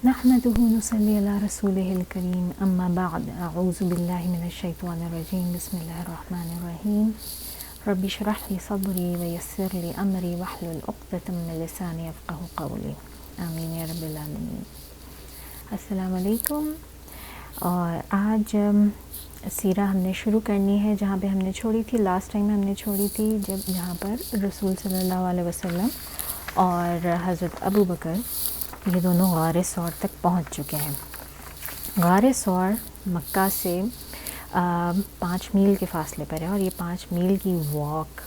نحمده ونصلي على رسوله الكريم اما بعد اعوذ بالله من الشیطان الرجیم بسم اللہ الرحمن الرحیم رب اشرح لي صدری ویسر لي امری واحلل عقدۃ من لسانی یفقهوا قولی آمین یا رب العالمین۔ السلام علیکم۔ اور آج سیرہ ہم نے شروع کرنی ہے جہاں پہ ہم نے چھوڑی تھی، لاسٹ ٹائم ہم نے چھوڑی تھی جہاں پر رسول صلی اللہ علیہ وسلم اور حضرت ابو بکر یہ دونوں غار ثور تک پہنچ چکے ہیں۔ غار ثور مکہ سے 5 میل کے فاصلے پر ہے، اور یہ 5 میل کی واک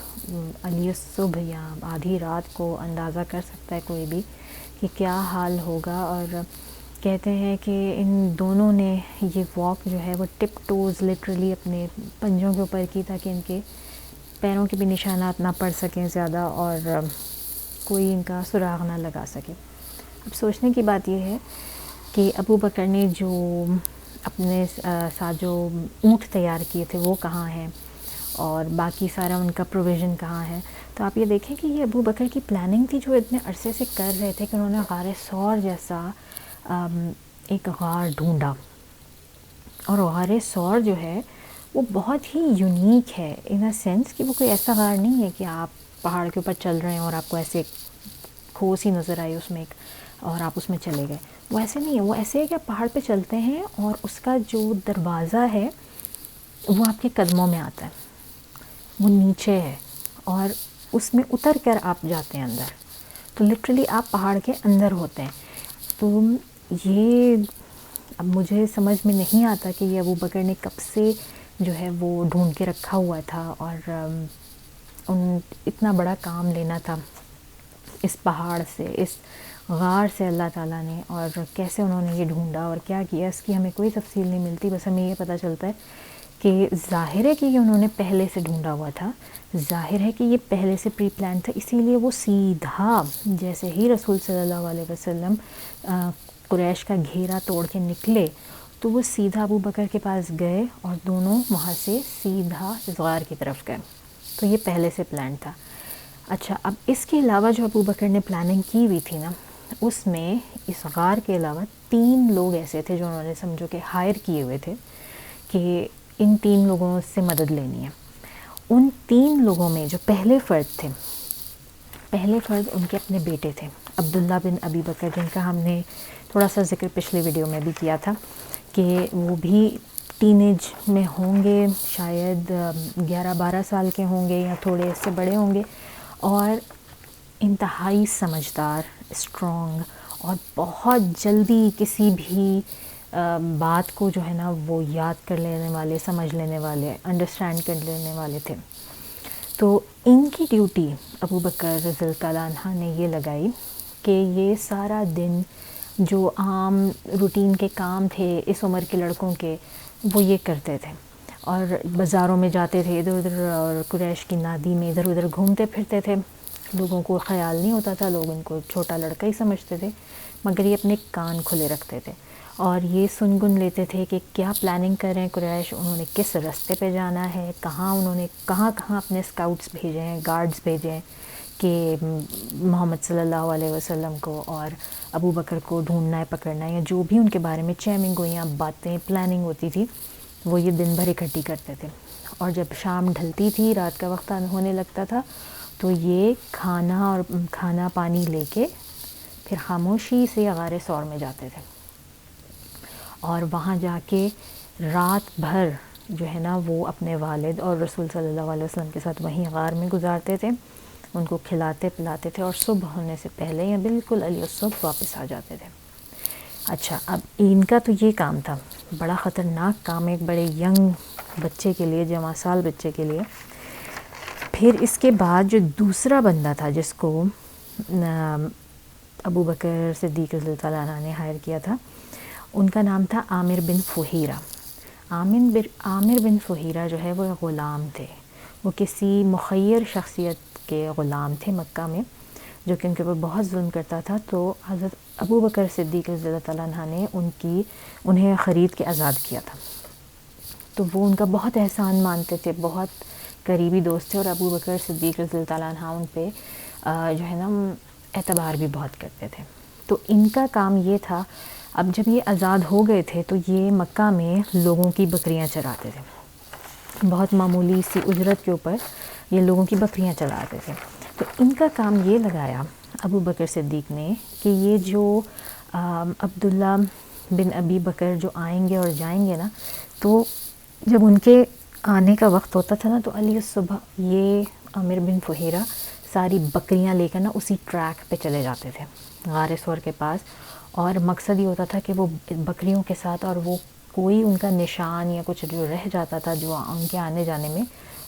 علی الصبح یا آدھی رات کو اندازہ کر سکتا ہے کوئی بھی کہ کیا حال ہوگا۔ اور کہتے ہیں کہ ان دونوں نے یہ واک جو ہے وہ ٹپ ٹوز لٹرلی اپنے پنجوں کے اوپر کی تاکہ ان کے پیروں کے بھی نشانات نہ پڑ سکیں زیادہ اور کوئی ان کا سراغ نہ لگا سکے۔ اب سوچنے کی بات یہ ہے کہ ابو بکر نے جو اپنے ساتھ جو اونٹ تیار کیے تھے وہ کہاں ہیں اور باقی سارا ان کا پروویژن کہاں ہے۔ تو آپ یہ دیکھیں کہ یہ ابو بکر کی پلاننگ تھی جو اتنے عرصے سے کر رہے تھے کہ انہوں نے غار ثور جیسا ایک غار ڈھونڈا، اور غار ثور جو ہے وہ بہت ہی یونیک ہے ان اے سینس کہ وہ کوئی ایسا غار نہیں ہے کہ آپ پہاڑ کے اوپر چل رہے ہیں اور آپ کو ایسے کھوس ہی نظر آئی اس میں ایک اور آپ اس میں چلے گئے۔ وہ ایسے نہیں ہے، وہ ایسے ہے کہ آپ پہاڑ پہ چلتے ہیں اور اس کا جو دروازہ ہے وہ آپ کے قدموں میں آتا ہے، وہ نیچے ہے اور اس میں اتر کر آپ جاتے ہیں اندر، تو لٹرلی آپ پہاڑ کے اندر ہوتے ہیں۔ تو یہ اب مجھے سمجھ میں نہیں آتا کہ یہ ابو بکر نے کب سے جو ہے وہ ڈھونڈ کے رکھا ہوا تھا، اور اتنا بڑا کام لینا تھا اس پہاڑ سے، اس غار سے اللہ تعالیٰ نے، اور کیسے انہوں نے یہ ڈھونڈا اور کیا کیا اس کی ہمیں کوئی تفصیل نہیں ملتی۔ بس ہمیں یہ پتہ چلتا ہے کہ ظاہر ہے کہ یہ انہوں نے پہلے سے ڈھونڈا ہوا تھا، ظاہر ہے کہ یہ پہلے سے پری پلان تھا، اسی لیے وہ سیدھا جیسے ہی رسول صلی اللہ علیہ وسلم قریش کا گھیرا توڑ کے نکلے تو وہ سیدھا ابو بکر کے پاس گئے اور دونوں وہاں سے سیدھا اس غار کی طرف گئے، تو یہ پہلے سے پلان تھا۔ اچھا، اب اس کے علاوہ جو ابو بکر نے پلاننگ کی ہوئی تھی نا، اس میں اس غار کے علاوہ 3 لوگ ایسے تھے جو انہوں نے سمجھو کہ ہائر کیے ہوئے تھے کہ ان 3 لوگوں سے مدد لینی ہے۔ ان 3 لوگوں میں جو پہلے فرد تھے، پہلے فرد ان کے اپنے بیٹے تھے عبداللہ بن ابی بکر، جن کا ہم نے تھوڑا سا ذکر پچھلی ویڈیو میں بھی کیا تھا کہ وہ بھی ٹین ایج میں ہوں گے، شاید 11-12 سال کے ہوں گے یا تھوڑے اس سے بڑے ہوں گے، اور انتہائی سمجھدار، اسٹرانگ، اور بہت جلدی کسی بھی بات کو جو ہے نا وہ یاد کر لینے والے، سمجھ لینے والے، انڈرسٹینڈ کر لینے والے تھے۔ تو ان کی ڈیوٹی ابو بکر رضی اللہ تعالیٰ عنہ نے یہ لگائی کہ یہ سارا دن جو عام روٹین کے کام تھے اس عمر کے لڑکوں کے وہ یہ کرتے تھے، اور بازاروں میں جاتے تھے ادھر ادھر، اور قریش کی نادی میں ادھر ادھر گھومتے پھرتے تھے۔ لوگوں کو خیال نہیں ہوتا تھا، لوگ ان کو چھوٹا لڑکا ہی سمجھتے تھے، مگر یہ اپنے کان کھلے رکھتے تھے اور یہ سن گن لیتے تھے کہ کیا پلاننگ کر رہے ہیں قریش، انہوں نے کس راستے پہ جانا ہے، انہوں نے کہاں اپنے اسکاؤٹس بھیجے ہیں، گارڈز بھیجے ہیں کہ محمد صلی اللہ علیہ وسلم کو اور ابو بکر کو ڈھونڈنا ہے، پکڑنا ہے، یا جو بھی ان کے بارے میں چیمنگ گوئیاں باتیں پلاننگ ہوتی تھی وہ یہ دن بھر اکٹھی کرتے تھے۔ اور جب شام ڈھلتی تھی، رات کا وقت ہونے لگتا تھا، تو یہ کھانا پانی لے کے پھر خاموشی سے غار ثور میں جاتے تھے، اور وہاں جا کے رات بھر جو ہے نا وہ اپنے والد اور رسول صلی اللہ علیہ وسلم کے ساتھ وہیں غار میں گزارتے تھے، ان کو کھلاتے پلاتے تھے، اور صبح ہونے سے پہلے یا بالکل علی الصبح واپس آ جاتے تھے۔ اچھا، اب ان کا تو یہ کام تھا، بڑا خطرناک کام ایک بڑے ینگ بچے کے لیے، جوان سال بچے کے لیے۔ پھر اس کے بعد جو دوسرا بندہ تھا جس کو ابو بکر صدیق رضی اللہ تعالیٰ عنہ نے ہائر کیا تھا، ان کا نام تھا عامر بن فہیرہ۔ عامر بن فہیرہ جو ہے وہ غلام تھے، وہ کسی مخیر شخصیت کے غلام تھے مکہ میں جو کہ ان کے اوپر بہت ظلم کرتا تھا۔ تو حضرت ابو بکر صدیق رضی اللہ تعالیٰ عنہ نے انہیں خرید کے آزاد کیا تھا، تو وہ ان کا بہت احسان مانتے تھے، بہت قریبی دوست تھے، اور ابو بکر صدیق رضی اللہ تعالیٰ عنہ ان پہ جو ہے نا اعتبار بھی بہت کرتے تھے۔ تو ان کا کام یہ تھا اب جب یہ آزاد ہو گئے تھے تو یہ مکہ میں لوگوں کی بکریاں چراتے تھے، بہت معمولی سی اجرت کے اوپر یہ لوگوں کی بکریاں چراتے تھے۔ تو ان کا کام یہ لگایا ابو بکر صدیق نے کہ یہ جو عبداللہ بن ابی بکر جو آئیں گے اور جائیں گے نا، تو جب ان کے آنے کا وقت ہوتا تھا نا تو علی الصبح یہ عامر بن فہیرہ ساری بکریاں لے کر نا اسی ٹریک پہ چلے جاتے تھے غار ثور کے پاس، اور مقصد یہ ہوتا تھا کہ وہ بکریوں کے ساتھ، اور وہ کوئی ان کا نشان یا کچھ جو رہ جاتا تھا جو ان کے آنے جانے میں،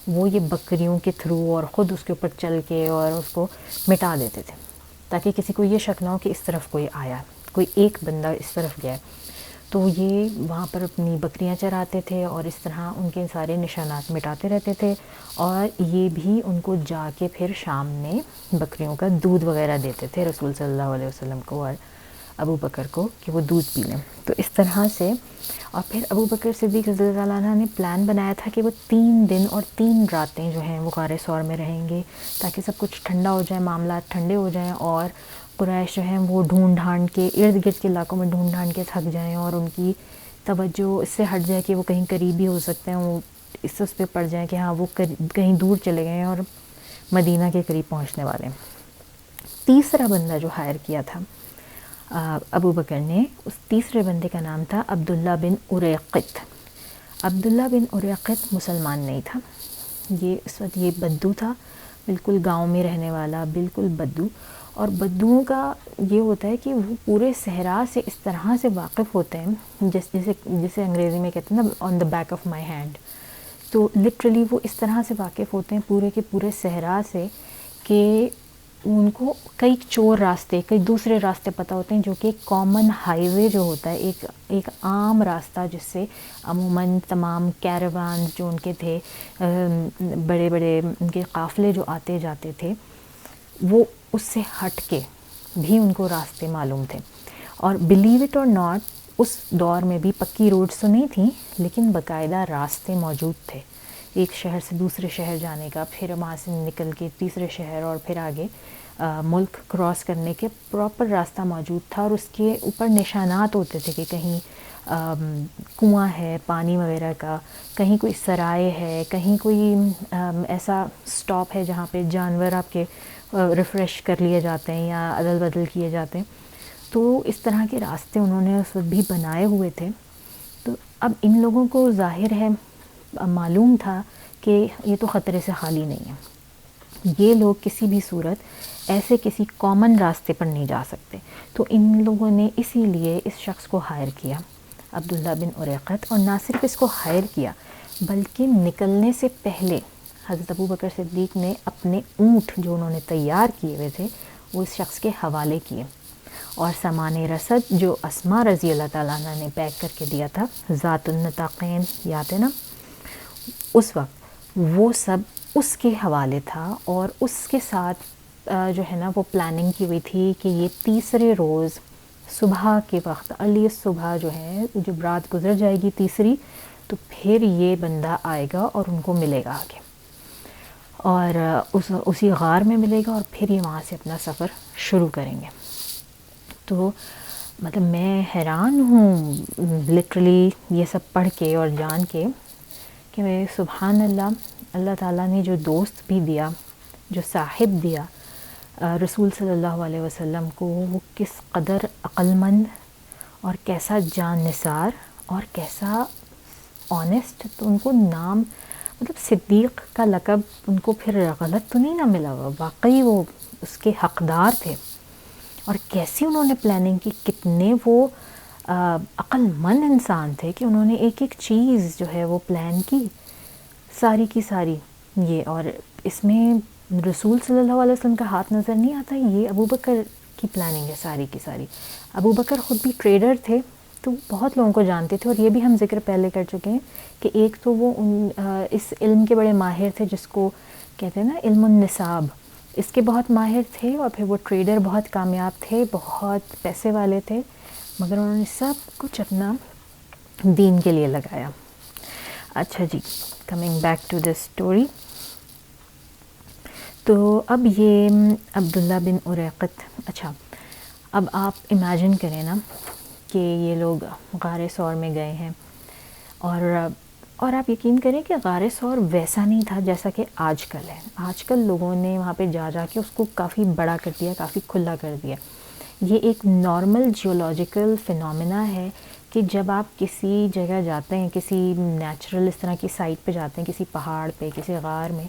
وہ یہ بکریوں کے تھرو اور خود اس کے اوپر چل کے اور اس کو مٹا دیتے تھے، تاکہ کسی کو یہ شک نہ ہو کہ اس طرف کوئی آیا، کوئی ایک بندہ اس طرف گیا۔ تو یہ وہاں پر اپنی بکریاں چراتے تھے اور اس طرح ان کے سارے نشانات مٹاتے رہتے تھے، اور یہ بھی ان کو جا کے پھر شام میں بکریوں کا دودھ وغیرہ دیتے تھے رسول صلی اللہ علیہ وسلم کو اور ابو بکر کو کہ وہ دودھ پی لیں۔ تو اس طرح سے، اور پھر ابو بکر صدیق رضی اللہ عنہ نے پلان بنایا تھا کہ وہ 3 دن اور 3 راتیں جو ہیں وہ غار ثور میں رہیں گے، تاکہ سب کچھ ٹھنڈا ہو جائے، معاملات ٹھنڈے ہو جائیں، اور قریش جو ہیں وہ ڈھونڈ ڈھانڈ کے ارد گرد کے علاقوں میں ڈھونڈ ڈھانڈ کے تھک جائیں، اور ان کی توجہ اس سے ہٹ جائے کہ وہ کہیں قریبی ہو سکتے ہیں، وہ اس پہ پڑ جائیں کہ ہاں وہ کہیں دور چلے گئے ہیں اور مدینہ کے قریب پہنچنے والے ہیں۔ تیسرا بندہ جو ہائر کیا تھا ابو بکر نے، اس تیسرے بندے کا نام تھا عبداللہ بن اریقط۔ عبداللہ بن اریقط مسلمان نہیں تھا، یہ اس وقت یہ بدو تھا، بالکل گاؤں میں رہنے والا، بالکل بدو۔ اور بدوؤں کا یہ ہوتا ہے کہ وہ پورے صحرا سے اس طرح سے واقف ہوتے ہیں جسے انگریزی میں کہتے ہیں نا on the back of my hand, تو لٹرلی وہ اس طرح سے واقف ہوتے ہیں پورے کے پورے صحرا سے کہ ان کو کئی چور راستے، کئی دوسرے راستے پتہ ہوتے ہیں، جو کہ کامن ہائی وے جو ہوتا ہے، ایک عام راستہ جس سے عموماً تمام کیروانز جو ان کے تھے، بڑے بڑے ان کے قافلے جو آتے جاتے تھے، وہ اس سے ہٹ کے بھی ان کو راستے معلوم تھے۔ اور بلیو اٹ اور ناٹ، اس دور میں بھی پکی روڈز تو نہیں تھیں، لیکن باقاعدہ راستے موجود تھے، ایک شہر سے دوسرے شہر جانے کا، پھر وہاں سے نکل کے تیسرے شہر اور پھر آگے ملک کراس کرنے کے پراپر راستہ موجود تھا، اور اس کے اوپر نشانات ہوتے تھے کہ کہیں کنواں ہے پانی وغیرہ کا، کہیں کوئی سرائے ہے، کہیں کوئی ایسا سٹاپ ہے جہاں پہ جانور آپ کے ریفریش کر لیے جاتے ہیں یا عدل بدل کیے جاتے ہیں۔ تو اس طرح کے راستے انہوں نے اس وقت بھی بنائے ہوئے تھے۔ تو اب ان لوگوں کو ظاہر ہے معلوم تھا کہ یہ تو خطرے سے خالی نہیں ہے، یہ لوگ کسی بھی صورت ایسے کسی کامن راستے پر نہیں جا سکتے، تو ان لوگوں نے اسی لیے اس شخص کو ہائر کیا، عبداللہ بن اریقط، اور نہ صرف اس کو ہائر کیا بلکہ نکلنے سے پہلے حضرت ابو بکر صدیق نے اپنے اونٹ جو انہوں نے تیار کیے ہوئے تھے وہ اس شخص کے حوالے کیے، اور سامان رسد جو اسماء رضی اللہ تعالیٰ عنہ نے پیک کر کے دیا تھا، ذات النطاقین یاد ہے نا، اس وقت وہ سب اس کے حوالے تھا، اور اس کے ساتھ جو ہے نا وہ پلاننگ کی ہوئی تھی کہ یہ تیسرے روز صبح کے وقت، علی صبح جو ہے جب رات گزر جائے گی تیسری، تو پھر یہ بندہ آئے گا اور ان کو ملے گا آگے، اور اسی غار میں ملے گا، اور پھر یہ وہاں سے اپنا سفر شروع کریں گے۔ تو مطلب میں حیران ہوں لٹرلی یہ سب پڑھ کے اور جان کے کہ سبحان اللہ، اللہ تعالیٰ نے جو دوست بھی دیا، جو صاحب دیا رسول صلی اللہ علیہ وسلم کو، وہ کس قدر عقل مند اور کیسا جان نثار اور کیسا آنیسٹ، تو ان کو نام مطلب صدیق کا لقب ان کو پھر غلط تو نہیں نہ ملا ہوا، واقعی وہ اس کے حقدار تھے، اور کیسی انہوں نے پلاننگ کی، کتنے وہ عقل مند انسان تھے کہ انہوں نے ایک ایک چیز جو ہے وہ پلان کی، ساری کی ساری یہ، اور اس میں رسول صلی اللہ علیہ وسلم کا ہاتھ نظر نہیں آتا، یہ ابو بکر کی پلاننگ ہے ساری کی ساری۔ ابو بکر خود بھی ٹریڈر تھے، تو بہت لوگوں کو جانتے تھے، اور یہ بھی ہم ذکر پہلے کر چکے ہیں کہ ایک تو وہ اس علم کے بڑے ماہر تھے جس کو کہتے ہیں نا علم النصاب، اس کے بہت ماہر تھے، اور پھر وہ ٹریڈر بہت کامیاب تھے، بہت پیسے والے تھے، مگر انہوں نے سب کچھ اپنا دین کے لیے لگایا۔ اچھا جی، coming back to this story, تو اب یہ عبداللہ بن اریقط، اچھا اب آپ امیجن کریں نا کہ یہ لوگ غار ثور میں گئے ہیں، اور آپ یقین کریں کہ غار ثور ویسا نہیں تھا جیسا کہ آج کل ہے. آج کل لوگوں نے وہاں پہ جا کے اس کو کافی بڑا کر دیا، کافی کھلا کر دیا. یہ ایک نارمل جیولوجیکل فینومینا ہے کہ جب آپ کسی جگہ جاتے ہیں، کسی نیچرل اس طرح کی سائٹ پہ جاتے ہیں، کسی پہاڑ پہ، کسی غار میں،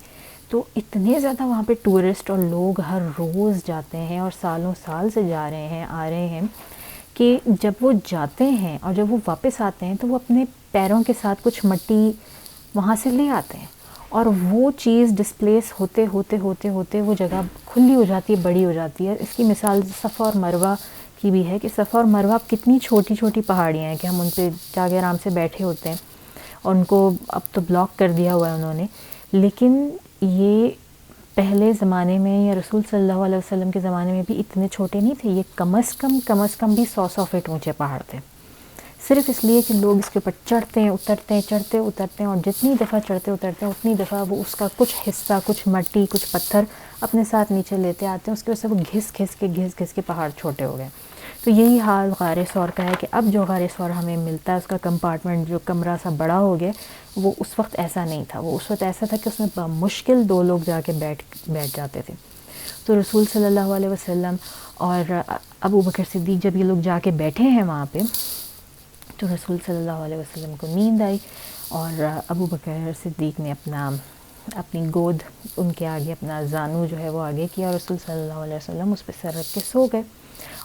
تو اتنے زیادہ وہاں پہ ٹورسٹ اور لوگ ہر روز جاتے ہیں اور سالوں سال سے جا رہے ہیں، آ رہے ہیں، کہ جب وہ جاتے ہیں اور جب وہ واپس آتے ہیں تو وہ اپنے پیروں کے ساتھ کچھ مٹی وہاں سے لے آتے ہیں، اور وہ چیز ڈسپلیس ہوتے ہوتے ہوتے ہوتے وہ جگہ کھلی ہو جاتی ہے، بڑی ہو جاتی ہے. اس کی مثال صفا اور مروہ کی بھی ہے کہ صفا اور مروہ کتنی چھوٹی چھوٹی پہاڑیاں ہیں کہ ہم ان پہ جا کے آرام سے بیٹھے ہوتے ہیں، اور ان کو اب تو بلاک کر دیا ہوا ہے انہوں نے. لیکن یہ پہلے زمانے میں یا رسول صلی اللہ علیہ وسلم کے زمانے میں بھی اتنے چھوٹے نہیں تھے. یہ کم از کم بھی 100 فٹ اونچے پہاڑ تھے، صرف اس لیے کہ لوگ اس کے اوپر چڑھتے ہیں، اترتے ہیں، اور جتنی دفعہ چڑھتے اترتے ہیں اتنی دفعہ وہ اس کا کچھ حصہ، کچھ مٹی، کچھ پتھر اپنے ساتھ نیچے لیتے آتے ہیں. اس کی وجہ سے وہ گھس کے پہاڑ چھوٹے ہو گئے. تو یہی حال غار ثور کا ہے کہ اب جو غار ثور ہمیں ملتا ہے، اس کا کمپارٹمنٹ، جو کمرہ سا بڑا ہو گیا، وہ اس وقت ایسا نہیں تھا. وہ اس وقت ایسا تھا کہ اس میں بمشکل 2 لوگ جا کے بیٹھ جاتے تھے. تو رسول صلی اللہ علیہ وسلم اور ابو بکر صدیق جب یہ لوگ جا کے بیٹھے ہیں وہاں پہ، تو رسول صلی اللہ علیہ وسلم کو نیند آئی، اور ابو بکر صدیق نے اپنی گود ان کے آگے، اپنا زانو جو ہے وہ آگے کیا، اور رسول صلی اللہ علیہ وسلم اس پہ سر رکھ کے سو گئے.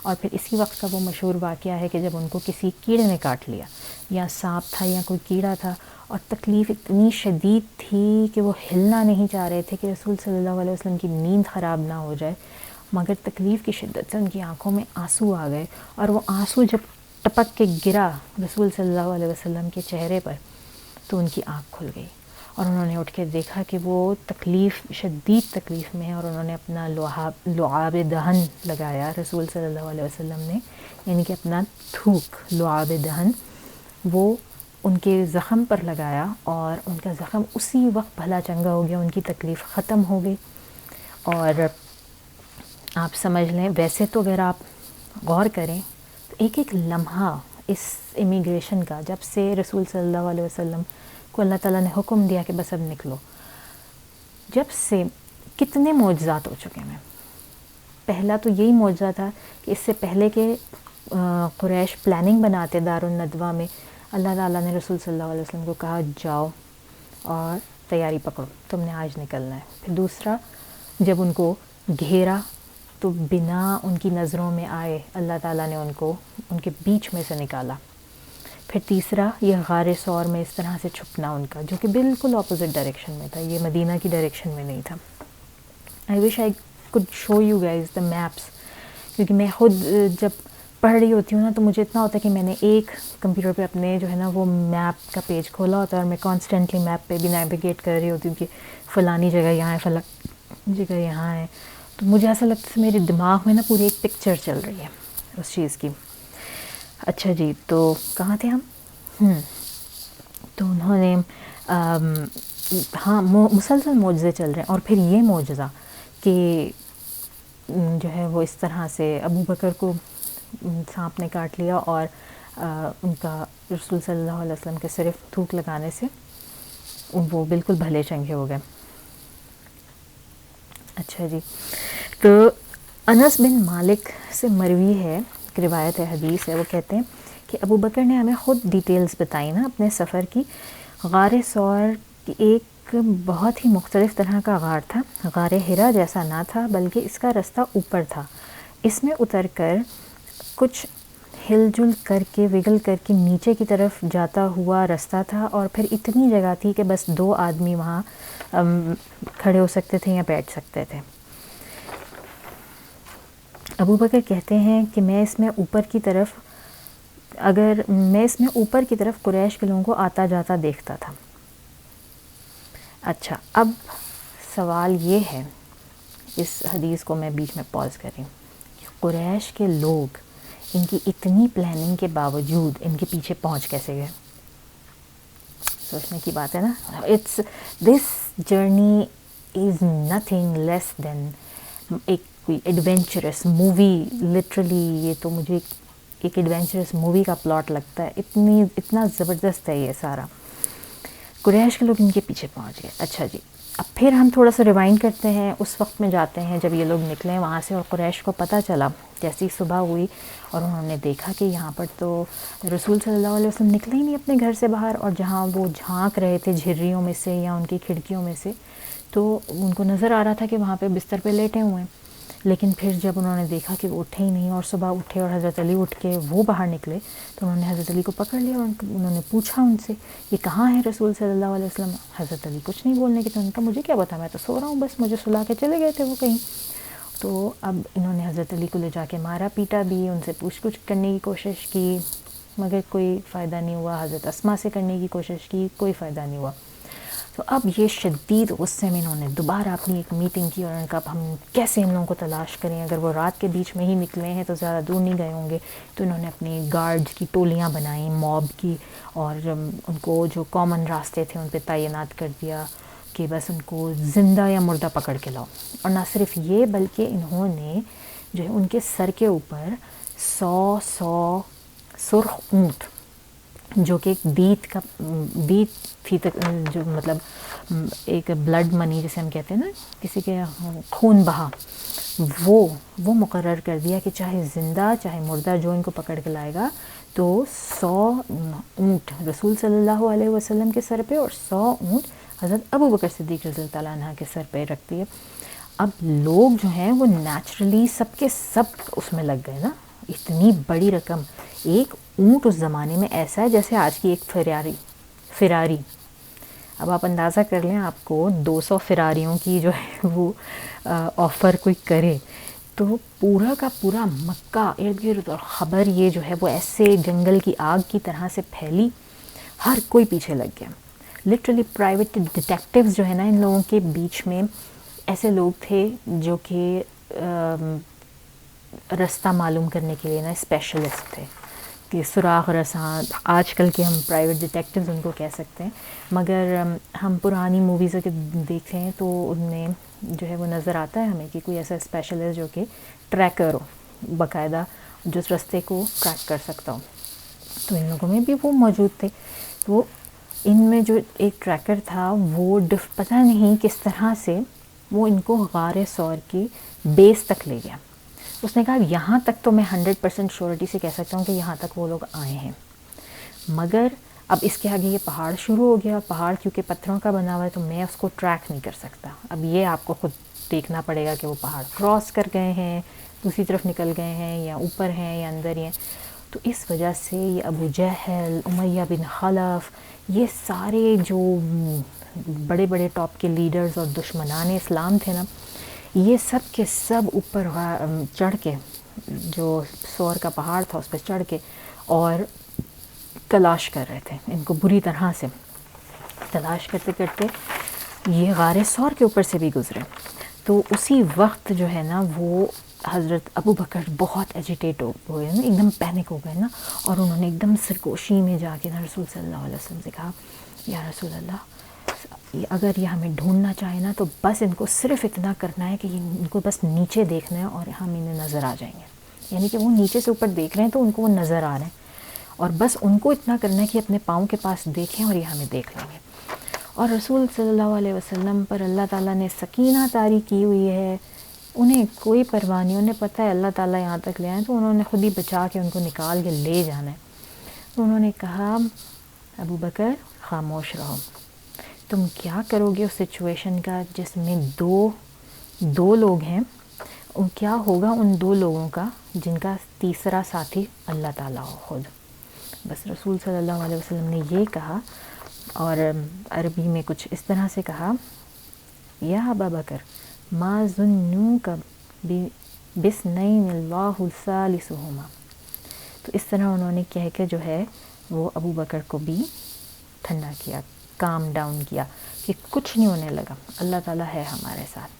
اور پھر اسی وقت کا وہ مشہور واقعہ ہے کہ جب ان کو کسی کیڑے نے کاٹ لیا، یا سانپ تھا یا کوئی کیڑا تھا، اور تکلیف اتنی شدید تھی کہ وہ ہلنا نہیں چاہ رہے تھے کہ رسول صلی اللہ علیہ وسلم کی نیند خراب نہ ہو جائے، مگر تکلیف کی شدت سے ان کی آنکھوں میں آنسو آ گئے، اور وہ آنسو جب ٹپک کے گرا رسول صلی اللہ علیہ وسلم کے چہرے پر تو ان کی آنکھ کھل گئی، اور انہوں نے اٹھ کے دیکھا کہ وہ شدید تکلیف میں ہے، اور انہوں نے اپنا لعاب دہن لگایا رسول صلی اللہ علیہ وسلم نے، یعنی کہ اپنا تھوک، لعاب دہن، وہ ان کے زخم پر لگایا، اور ان کا زخم اسی وقت بھلا چنگا ہو گیا، ان کی تکلیف ختم ہو گئی. اور آپ سمجھ لیں، ویسے تو اگر آپ غور کریں تو ایک لمحہ اس امیگریشن کا، جب سے رسول صلی اللہ علیہ وسلم کو اللہ تعالیٰ نے حکم دیا کہ بس اب نکلو، جب سے کتنے معجزات ہو چکے ہیں. پہلا تو یہی معجزہ تھا کہ اس سے پہلے کہ قریش پلاننگ بناتے دارالندوہ میں، اللہ تعالیٰ نے رسول صلی اللہ علیہ وسلم کو کہا جاؤ اور تیاری پکڑو، تم نے آج نکلنا ہے. پھر دوسرا، جب ان کو گھیرا تو بنا ان کی نظروں میں آئے اللہ تعالیٰ نے ان کو ان کے بیچ میں سے نکالا. پھر تیسرا، یہ غار ثور میں اس طرح سے چھپنا ان کا، جو کہ بالکل اپوزٹ ڈائریکشن میں تھا، یہ مدینہ کی ڈائریکشن میں نہیں تھا. آئی وش آئی could show you guys the maps، کیونکہ میں خود جب پڑھ رہی ہوتی ہوں نا تو مجھے اتنا ہوتا ہے کہ میں نے ایک کمپیوٹر پہ اپنے جو ہے نا وہ میپ کا پیج کھولا ہوتا ہے، اور میں کانسٹنٹلی میپ پہ بھی نیویگیٹ کر رہی ہوتی ہوں کہ فلانی جگہ یہاں ہے، فلانی جگہ یہاں ہے. تو مجھے ایسا لگتا ہے میرے دماغ میں نا پوری ایک پکچر چل رہی ہے اس چیز کی. اچھا جی، تو کہاں تھے ہم؟ تو انہوں نے ہاں مسلسل معجزے چل رہے ہیں. اور پھر یہ معجزہ کہ جو ہے وہ اس طرح سے ابو بکر کو سانپ نے کاٹ لیا، اور ان کا رسول صلی اللہ علیہ وسلم کے صرف تھوک لگانے سے وہ بالکل بھلے چنگے ہو گئے. اچھا جی، تو انس بن مالک سے مروی ہے، ایک روایت ہے، حدیث ہے، وہ کہتے ہیں کہ ابو بکر نے ہمیں خود ڈیٹیلز بتائی نا اپنے سفر کی. غار ثور کی ایک بہت ہی مختلف طرح کا غار تھا، غار حرا جیسا نہ تھا، بلکہ اس کا رستہ اوپر تھا. اس میں اتر کر کچھ ہل جل کر کے وگل کر کے نیچے کی طرف جاتا ہوا رستہ تھا، اور پھر اتنی جگہ تھی کہ بس 2 آدمی وہاں کھڑے ہو سکتے تھے یا بیٹھ سکتے تھے. ابو بکر کہتے ہیں کہ میں اس میں اوپر کی طرف قریش کے لوگوں کو آتا جاتا دیکھتا تھا. اچھا، اب سوال یہ ہے، اس حدیث کو میں بیچ میں پاز کر رہی ہوں، کہ قریش کے لوگ ان کی اتنی پلاننگ کے باوجود ان کے پیچھے پہنچ کیسے گئے؟ سوچنے کی بات ہے نا. دس جرنی از نتھنگ لیس دین ایک کوئی ایڈونچرس مووی. لٹرلی یہ تو مجھے ایک ایڈونچرس مووی کا پلاٹ لگتا ہے، اتنا زبردست ہے یہ سارا. قریش کے لوگ ان کے پیچھے پہنچ گئے. اچھا جی، اب پھر ہم تھوڑا سا ریوائنڈ کرتے ہیں، اس وقت میں جاتے ہیں جب یہ لوگ نکلے وہاں سے، اور قریش کو پتہ چلا جیسی صبح ہوئی اور انہوں نے دیکھا کہ یہاں پر تو رسول صلی اللہ علیہ وسلم نکلے ہی نہیں اپنے گھر سے باہر، اور جہاں وہ جھانک رہے تھے جھریوں میں سے یا ان کی کھڑکیوں میں سے، تو ان کو نظر آ رہا تھا کہ وہاں پہ بستر پہ لیٹے ہوئے ہیں. لیکن پھر جب انہوں نے دیکھا کہ وہ اٹھے ہی نہیں، اور صبح اٹھے اور حضرت علی اٹھ کے وہ باہر نکلے، تو انہوں نے حضرت علی کو پکڑ لیا اور انہوں نے پوچھا ان سے یہ کہاں ہے رسول صلی اللہ علیہ وسلم. حضرت علی کچھ نہیں بولنے کی، تو انہوں نے کہا مجھے کیا پتا، میں تو سو رہا ہوں، بس مجھے سلا کے چلے گئے تھے وہ کہیں. تو اب انہوں نے حضرت علی کو لے جا کے مارا پیٹا بھی، ان سے پوچھ گچھ کرنے کی کوشش کی مگر کوئی فائدہ نہیں ہوا. حضرت اسما سے کرنے کی کوشش کی، کوئی فائدہ نہیں ہوا. تو اب یہ شدید غصے میں انہوں نے دوبارہ اپنی ایک میٹنگ کی، اور ان کا اب ہم کیسے ان لوگوں کو تلاش کریں، اگر وہ رات کے بیچ میں ہی نکلے ہیں تو زیادہ دور نہیں گئے ہوں گے. تو انہوں نے اپنی گارڈز کی ٹولیاں بنائیں موب کی، اور ان کو جو کامن راستے تھے ان پہ تعینات کر دیا کہ بس ان کو زندہ یا مردہ پکڑ کے لاؤ. اور نہ صرف یہ بلکہ انہوں نے جو ہے ان کے سر کے اوپر 100 سرخ اونٹ، جو کہ ایک بیت تھی، جو مطلب ایک بلڈ منی جسے ہم کہتے ہیں نا، کسی کے خون بہا، وہ مقرر کر دیا کہ چاہے زندہ چاہے مردہ جو ان کو پکڑ کے لائے گا، تو 100 اونٹ رسول صلی اللہ علیہ وسلم کے سر پہ اور 100 اونٹ حضرت ابو بکر صدیق رضی اللہ تعالیٰ عنہ کے سر پہ رکھ دیے. اب لوگ جو ہیں وہ نیچرلی سب کے سب اس میں لگ گئے نا، اتنی بڑی رقم. ایک اونٹ اس زمانے میں ایسا ہے جیسے آج کی ایک فراری. اب آپ اندازہ کر لیں، آپ کو 200 فراریوں کی جو ہے وہ آفر کوئی کرے، تو پورا کا پورا مکہ ارد گرد اور خبر یہ جو ہے وہ ایسے جنگل کی آگ کی طرح سے پھیلی، ہر کوئی پیچھے لگ گیا. لٹرلی پرائیویٹ ڈیٹیکٹیوز جو ہے نا ان لوگوں کے بیچ میں ایسے لوگ تھے جو کہ رستہ معلوم کرنے کے لیے نا اسپیشلسٹ تھے، کہ سراغ رساں، آج کل کے ہم پرائیویٹ ڈیٹیکٹیوز ان کو کہہ سکتے ہیں. مگر ہم پرانی موویز کے دیکھتے ہیں تو ان میں جو ہے وہ نظر آتا ہے ہمیں کہ کوئی ایسا اسپیشلسٹ جو کہ ٹریکر ہو، باقاعدہ جو رستے کو ٹریک کر سکتا ہو. تو ان لوگوں میں بھی وہ موجود تھے. تو ان میں جو ایک ٹریکر تھا وہ پتہ نہیں کس طرح سے وہ ان کو غار ثور کی بیس تک لے گیا. اس نے کہا یہاں تک تو میں 100% شیورٹی سے کہہ سکتا ہوں کہ یہاں تک وہ لوگ آئے ہیں، مگر اب اس کے آگے یہ پہاڑ شروع ہو گیا. پہاڑ کیونکہ پتھروں کا بنا ہوا ہے تو میں اس کو ٹریک نہیں کر سکتا. اب یہ آپ کو خود دیکھنا پڑے گا کہ وہ پہاڑ کراس کر گئے ہیں، دوسری طرف نکل گئے ہیں، یا اوپر ہیں یا اندر ہی ہیں. تو اس وجہ سے یہ ابو جہل، امیہ بن خلف، یہ سارے جو بڑے بڑے ٹاپ کے لیڈرز اور دشمنان اسلام تھے نا، یہ سب کے سب اوپر چڑھ کے، جو سور کا پہاڑ تھا اس پہ چڑھ کے اور تلاش کر رہے تھے ان کو. بری طرح سے تلاش کرتے کرتے یہ غار ثور کے اوپر سے بھی گزرے. تو اسی وقت جو ہے نا وہ حضرت ابو بکر بہت ایجیٹیٹ ہوئے نا، ایک دم پینک ہو گئے نا، اور انہوں نے ایک دم سرگوشی میں جا کے نا رسول صلی اللہ علیہ وسلم سے کہا یا رسول اللہ، اگر یہ ہمیں ڈھونڈنا چاہے نا تو بس ان کو صرف اتنا کرنا ہے کہ ان کو بس نیچے دیکھنا ہے اور ہم انہیں نظر آ جائیں گے. یعنی کہ وہ نیچے سے اوپر دیکھ رہے ہیں تو ان کو وہ نظر آ رہے ہیں، اور بس ان کو اتنا کرنا ہے کہ اپنے پاؤں کے پاس دیکھیں اور یہ ہمیں دیکھ لیں گے. اور رسول صلی اللہ علیہ وسلم پر اللہ تعالیٰ نے سکینہ طاری کی ہوئی ہے، انہیں کوئی پرواہ نہیں، انہیں پتہ ہے اللہ تعالیٰ یہاں تک لے آئیں تو انہوں نے خود ہی بچا کے ان کو نکال کے لے جانا ہے. تو انہوں نے کہا ابو بکر خاموش رہو، تم کیا کرو گے اس سچویشن کا جس میں دو لوگ ہیں، کیا ہوگا ان 2 لوگوں کا جن کا تیسرا ساتھی اللہ تعالیٰ ہو خود. بس رسول صلی اللہ علیہ وسلم نے یہ کہا، اور عربی میں کچھ اس طرح سے کہا یا ابا بکر ما ظنوک بسنین اللہ ثالثہما. تو اس طرح انہوں نے کہہ کے جو ہے وہ ابو بکر کو بھی ٹھنڈا کیا، کام ڈاؤن کیا کہ کچھ نہیں ہونے لگا، اللہ تعالیٰ ہے ہمارے ساتھ.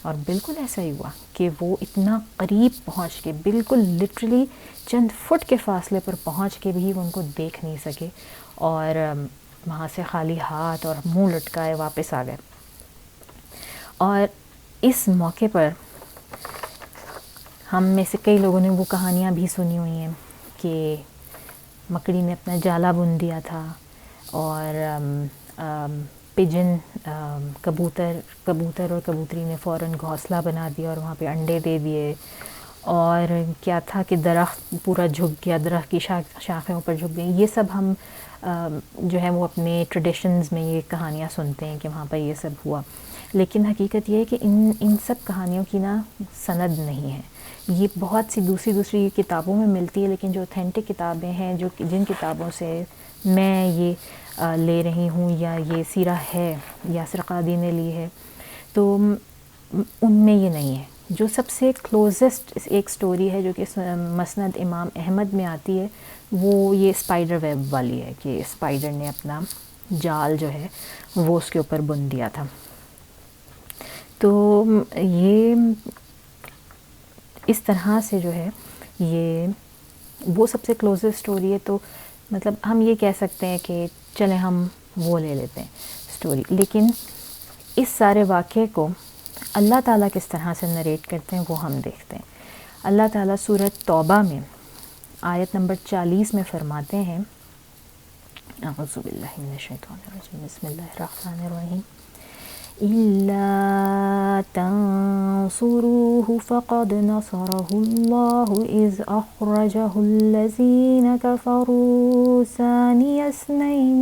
اور بالکل ایسا ہی ہوا کہ وہ اتنا قریب پہنچ کے، بالکل لٹرلی چند فٹ کے فاصلے پر پہنچ کے بھی وہ ان کو دیکھ نہیں سکے، اور وہاں سے خالی ہاتھ اور منہ لٹکائے واپس آ گئے. اور اس موقع پر ہم میں سے کئی لوگوں نے وہ کہانیاں بھی سنی ہوئی ہیں کہ مکڑی نے اپنا جالا بن دیا تھا اور پجن کبوتر اور کبوتری نے فوراً گھونسلہ بنا دیا اور وہاں پہ انڈے دے دیے، اور کیا تھا کہ درخت پورا جھک گیا، درخت کی شاخیں اوپر جھک گئیں. یہ سب ہم جو ہے وہ اپنے ٹریڈیشنز میں یہ کہانیاں سنتے ہیں کہ وہاں پر یہ سب ہوا، لیکن حقیقت یہ ہے کہ ان سب کہانیوں کی نا سند نہیں ہے. یہ بہت سی دوسری کتابوں میں ملتی ہے، لیکن جو اوتھینٹک کتابیں ہیں، جن کتابوں سے میں یہ لے رہی ہوں یا یہ سیرہ ہے یاسر قادی نے لی ہے، تو ان میں یہ نہیں ہے. جو سب سے کلوزسٹ ایک سٹوری ہے جو کہ مسند امام احمد میں آتی ہے، وہ یہ اسپائڈر ویب والی ہے کہ اسپائڈر نے اپنا جال جو ہے وہ اس کے اوپر بن دیا تھا. تو یہ اس طرح سے جو ہے یہ وہ سب سے کلوزسٹ سٹوری ہے. تو مطلب ہم یہ کہہ سکتے ہیں کہ چلیں ہم وہ لے لیتے ہیں سٹوری، لیکن اس سارے واقعے کو اللہ تعالیٰ کس طرح سے نریٹ کرتے ہیں وہ ہم دیکھتے ہیں. اللہ تعالیٰ سورۃ توبہ میں آیت نمبر 40 میں فرماتے ہیں، اعوذ باللہ من الشیطان الرجیم، بسم اللہ الرحمن الرحیم، إِلَّا تَنْصُرُوهُ فَقَدْ نَصَرَهُ اللَّهُ إِذْ أَخْرَجَهُ الَّذِينَ كَفَرُوا ثَانِيَ اثْنَيْنِ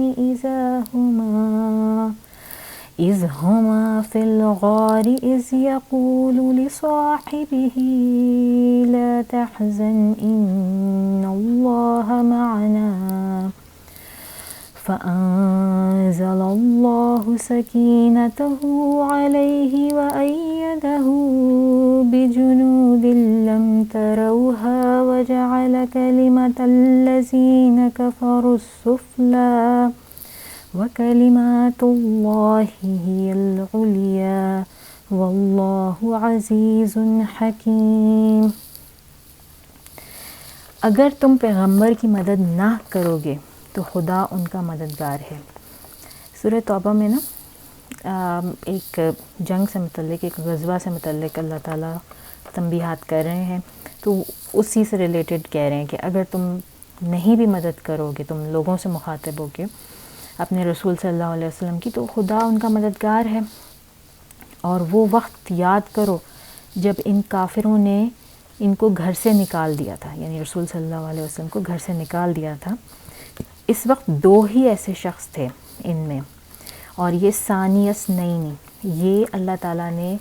إِذْ هُمَا فِي الْغَارِ إِذْ يَقُولُ لِصَاحِبِهِ لَا تَحْزَنْ إِنَّ اللَّهَ مَعَنَا فَأَنزَلَ اللَّهُ سَكِينَتَهُ عَلَيْهِ وَأَيَّدَهُ بِجُنُودٍ لَّمْ تَرَوْهَا وَجَعَلَ كَلِمَةَ الَّذِينَ كَفَرُوا السُّفْلَىٰ وَكَلِمَاتُ اللَّهِ هِيَ الْعُلْيَا وَاللَّهُ عَزِيزٌ حَكِيمٌ. اگر تم پیغمبر کی مدد نہ کرو گے تو خدا ان کا مددگار ہے. سورہ توبہ میں نا ایک جنگ سے متعلق، ایک غزوہ سے متعلق اللہ تعالیٰ تنبیہات کر رہے ہیں، تو اسی سے ریلیٹڈ کہہ رہے ہیں کہ اگر تم نہیں بھی مدد کرو گے، تم لوگوں سے مخاطب ہو کے اپنے رسول صلی اللہ علیہ وسلم کی، تو خدا ان کا مددگار ہے. اور وہ وقت یاد کرو جب ان کافروں نے ان کو گھر سے نکال دیا تھا، یعنی رسول صلی اللہ علیہ وسلم کو گھر سے نکال دیا تھا. اس وقت 2 ہی ایسے شخص تھے ان میں، اور یہ ثانی اثنین، یہ اللہ تعالیٰ نے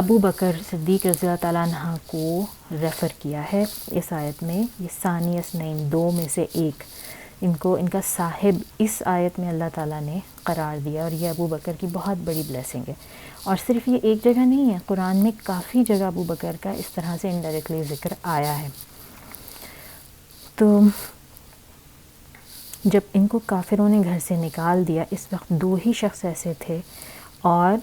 ابو بکر صدیق رضی اللہ تعالیٰ عنہ کو ریفر کیا ہے اس آیت میں. یہ ثانی اثنین، 2 میں سے ایک، ان کا صاحب اس آیت میں اللہ تعالیٰ نے قرار دیا، اور یہ ابو بکر کی بہت بڑی بلیسنگ ہے. اور صرف یہ ایک جگہ نہیں ہے، قرآن میں کافی جگہ ابو بکر کا اس طرح سے انڈائریکٹلی ذکر آیا ہے. تو جب ان کو کافروں نے گھر سے نکال دیا، اس وقت 2 ہی شخص ایسے تھے، اور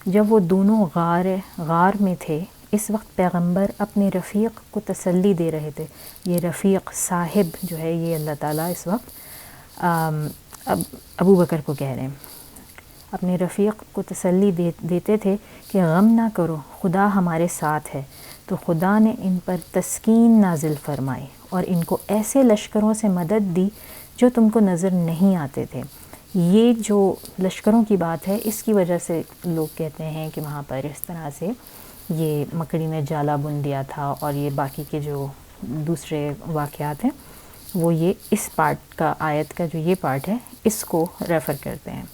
جب وہ دونوں غار میں تھے، اس وقت پیغمبر اپنے رفیق کو تسلی دے رہے تھے. یہ رفیق صاحب جو ہے یہ اللہ تعالیٰ اس وقت ابو بکر کو کہہ رہے ہیں، اپنے رفیق کو تسلی دیتے تھے کہ غم نہ کرو، خدا ہمارے ساتھ ہے. تو خدا نے ان پر تسکین نازل فرمائی اور ان کو ایسے لشکروں سے مدد دی جو تم کو نظر نہیں آتے تھے. یہ جو لشکروں کی بات ہے، اس کی وجہ سے لوگ کہتے ہیں کہ وہاں پر اس طرح سے یہ مکڑی نے جالا بن دیا تھا، اور یہ باقی کے جو دوسرے واقعات ہیں وہ یہ اس پارٹ کا، آیت کا جو یہ پارٹ ہے، اس کو ریفر کرتے ہیں.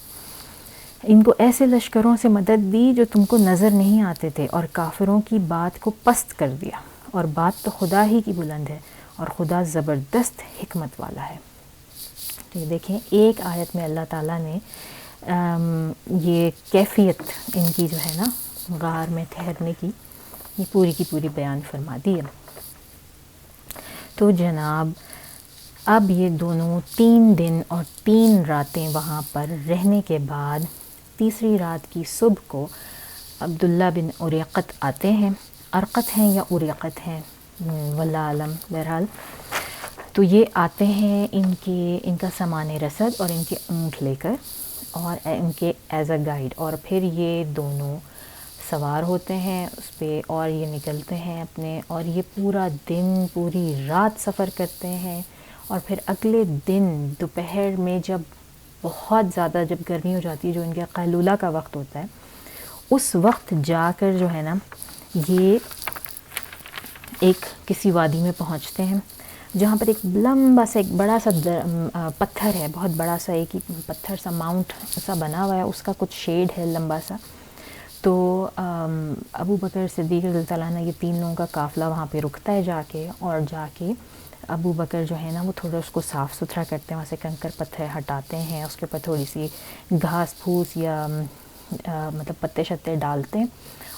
ان کو ایسے لشکروں سے مدد دی جو تم کو نظر نہیں آتے تھے، اور کافروں کی بات کو پست کر دیا. اور بات تو خدا ہی کی بلند ہے، اور خدا زبردست حکمت والا ہے. تو یہ دیکھیں، ایک آیت میں اللہ تعالیٰ نے یہ کیفیت ان کی جو ہے نا غار میں ٹھہرنے کی، یہ پوری کی پوری بیان فرما دی ہے. تو جناب اب یہ دونوں 3 دن اور 3 راتیں وہاں پر رہنے کے بعد، تیسری رات کی صبح کو عبداللہ بن اریقت آتے ہیں. ارقت ہیں یا اریقت ہیں، واللہ عالم. بہرحال تو یہ آتے ہیں ان کا سامان رسد اور ان کے اونٹ لے کر، اور ان کے ایز اے گائیڈ، اور پھر یہ دونوں سوار ہوتے ہیں اس پہ اور یہ نکلتے ہیں اپنے، اور یہ پورا دن پوری رات سفر کرتے ہیں. اور پھر اگلے دن دوپہر میں جب بہت زیادہ جب گرمی ہو جاتی ہے، جو ان کے قیلولہ کا وقت ہوتا ہے، اس وقت جا کر جو ہے نا یہ ایک کسی وادی میں پہنچتے ہیں جہاں پر ایک لمبا سا ایک بڑا سا پتھر ہے، بہت بڑا سا ایک ہی پتھر سا ماؤنٹ سا بنا ہوا ہے، اس کا کچھ شیڈ ہے لمبا سا. تو ابو بکر صدیق رضی اللہ عنہ یہ 3 لوگوں کا قافلہ وہاں پہ رکتا ہے جا کے، اور جا کے ابو بکر جو ہے نا وہ تھوڑا اس کو صاف ستھرا کرتے ہیں، وہاں سے کنکر پتھر ہٹاتے ہیں، اس کے اوپر تھوڑی سی گھاس پھوس یا مطلب پتے شتے ڈالتے ہیں،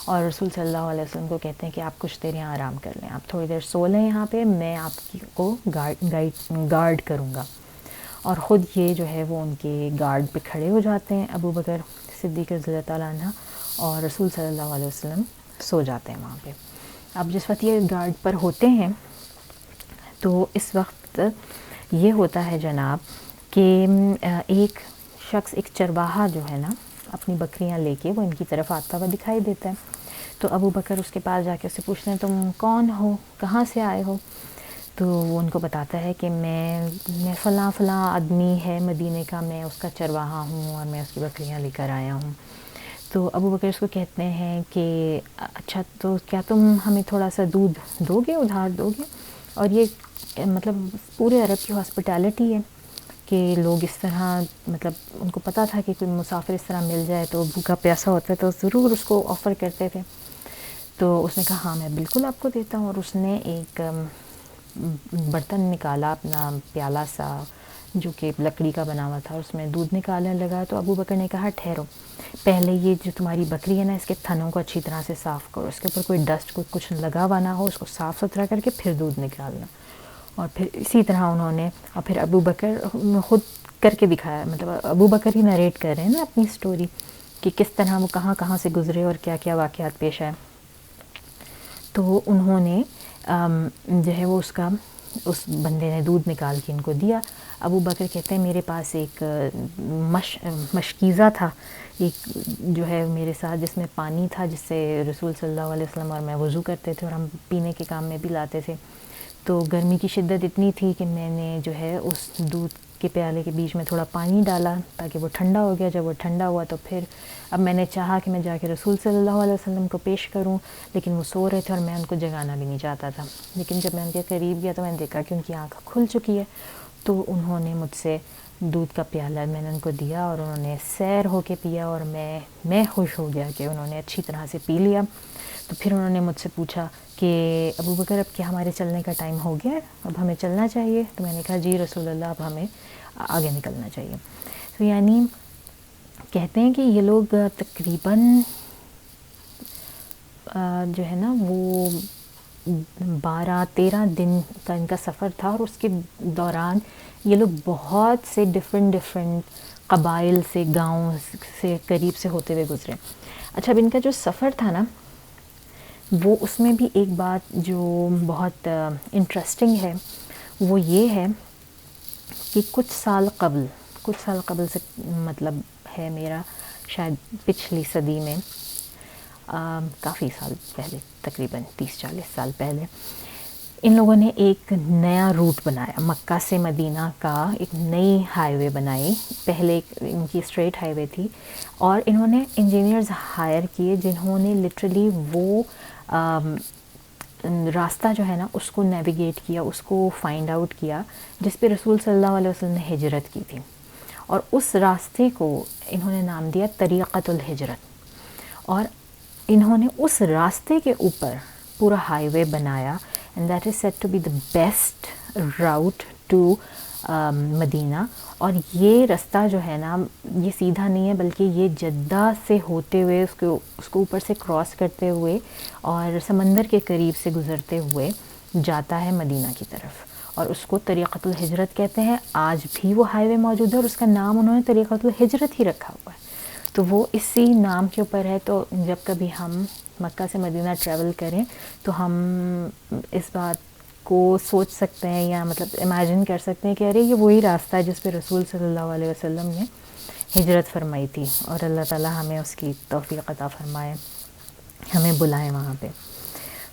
اور رسول صلی اللہ علیہ وسلم کو کہتے ہیں کہ آپ کچھ دیر یہاں آرام کر لیں، آپ تھوڑی دیر سو لیں یہاں پہ، میں آپ کو گارڈ کروں گا. اور خود یہ جو ہے وہ ان کے گارڈ پہ کھڑے ہو جاتے ہیں، ابو بکر صدیق رضی اللہ تعالیٰ عنہ، اور رسول صلی اللہ علیہ وسلم سو جاتے ہیں وہاں پہ. اب جس وقت یہ گارڈ پر ہوتے ہیں تو اس وقت یہ ہوتا ہے جناب کہ ایک شخص، ایک چرواہا جو ہے نا اپنی بکریاں لے کے وہ ان کی طرف آتا ہوا دکھائی دیتا ہے. تو ابو بکر اس کے پاس جا کے اس سے پوچھتے ہیں تم کون ہو، کہاں سے آئے ہو؟ تو وہ ان کو بتاتا ہے کہ میں فلاں آدمی ہے مدینے کا، میں اس کا چرواہا ہوں اور میں اس کی بکریاں لے کر آیا ہوں. تو ابو بکر اس کو کہتے ہیں کہ اچھا تو کیا تم ہمیں تھوڑا سا دودھ دو گے، ادھار دو گے؟ اور یہ مطلب پورے عرب کی ہاسپٹیلٹی ہے کہ لوگ اس طرح، مطلب ان کو پتہ تھا کہ کوئی مسافر اس طرح مل جائے تو بھوکا پیاسا ہوتا ہے تو ضرور اس کو آفر کرتے تھے. تو اس نے کہا ہاں میں بالکل آپ کو دیتا ہوں، اور اس نے ایک برتن نکالا اپنا پیالہ سا جو کہ لکڑی کا بنا ہوا تھا، اس میں دودھ نکالنے لگا. تو ابو بکر نے کہا ٹھہرو، پہلے یہ جو تمہاری بکری ہے نا اس کے تھنوں کو اچھی طرح سے صاف کرو، اس کے اوپر کوئی ڈسٹ کوئی کچھ لگا ہوا نہ ہو، اس کو صاف ستھرا کر کے پھر دودھ نکالنا. اور پھر اسی طرح انہوں نے، اور پھر ابو بکر خود کر کے دکھایا، مطلب ابو بکر ہی نریٹ کر رہے ہیں نا اپنی سٹوری کہ کس طرح وہ کہاں کہاں سے گزرے اور کیا کیا واقعات پیش آئے. تو انہوں نے جو ہے وہ اس بندے نے دودھ نکال کے ان کو دیا. ابو بکر کہتے ہیں میرے پاس ایک مشکیزہ تھا، ایک جو ہے میرے ساتھ جس میں پانی تھا، جس سے رسول صلی اللہ علیہ وسلم اور میں وضو کرتے تھے اور ہم پینے کے کام میں بھی لاتے تھے. تو گرمی کی شدت اتنی تھی کہ میں نے جو ہے اس دودھ کے پیالے کے بیچ میں تھوڑا پانی ڈالا تاکہ وہ ٹھنڈا ہو گیا. جب وہ ٹھنڈا ہوا تو پھر اب میں نے چاہا کہ میں جا کے رسول صلی اللہ علیہ وسلم کو پیش کروں، لیکن وہ سو رہے تھے اور میں ان کو جگانا بھی نہیں چاہتا تھا. لیکن جب میں ان کے قریب گیا تو میں نے دیکھا کہ ان کی آنکھ کھل چکی ہے. تو انہوں نے مجھ سے دودھ کا پیالہ میں نے ان کو دیا اور انہوں نے سیر ہو کے پیا، اور میں خوش ہو گیا کہ انہوں نے اچھی طرح سے پی لیا. تو پھر انہوں نے مجھ سے پوچھا کہ ابو بکر اب کیا ہمارے چلنے کا ٹائم ہو گیا ہے، اب ہمیں چلنا چاہیے؟ تو میں نے کہا جی رسول اللہ اب ہمیں آگے نکلنا چاہیے. تو یعنی کہتے ہیں کہ یہ لوگ تقریباً جو ہے نا وہ 12-13 دن کا ان کا سفر تھا، اور اس کے دوران یہ لوگ بہت سے ڈفرینٹ قبائل سے، گاؤں سے قریب سے ہوتے ہوئے گزرے. اچھا اب ان کا جو سفر تھا نا وہ اس میں بھی ایک بات جو بہت انٹرسٹنگ ہے وہ یہ ہے کہ کچھ سال قبل سے مطلب ہے میرا شاید پچھلی صدی میں، کافی سال پہلے، تقریباً 30-40 سال پہلے، ان لوگوں نے ایک نیا روٹ بنایا، مکہ سے مدینہ کا ایک نئی ہائی وے بنائی. پہلے ان کی اسٹریٹ ہائی وے تھی، اور انہوں نے انجینئرز ہائر کیے جنہوں نے لٹرلی وہ راستہ جو ہے نا اس کو نیویگیٹ کیا، اس کو فائنڈ آؤٹ کیا جس پہ رسول صلی اللہ علیہ وسلم نے ہجرت کی تھی. اور اس راستے کو انہوں نے نام دیا طریقۃ الہجرت، اور انہوں نے اس راستے کے اوپر پورا ہائی وے بنایا، and that is said to be the best route to Medina. اور یہ رستہ جو ہے نا یہ سیدھا نہیں ہے بلکہ یہ جدہ سے ہوتے ہوئے اس کو اوپر سے کراس کرتے ہوئے اور سمندر کے قریب سے گزرتے ہوئے جاتا ہے مدینہ کی طرف، اور اس کو طریقۃ الہجرت کہتے ہیں. آج بھی وہ ہائی وے موجود ہے اور اس کا نام انہوں نے طریقۃ الہجرت ہی رکھا ہوا ہے. تو وہ اسی نام کے اوپر ہے. تو جب کبھی ہم مکہ سے مدینہ ٹریول کریں تو ہم اس بات کو سوچ سکتے ہیں یا مطلب امیجن کر سکتے ہیں کہ ارے یہ وہی راستہ ہے جس پہ رسول صلی اللہ علیہ وسلم نے ہجرت فرمائی تھی، اور اللہ تعالی ہمیں اس کی توفیق عطا فرمائے، ہمیں بلائیں وہاں پہ.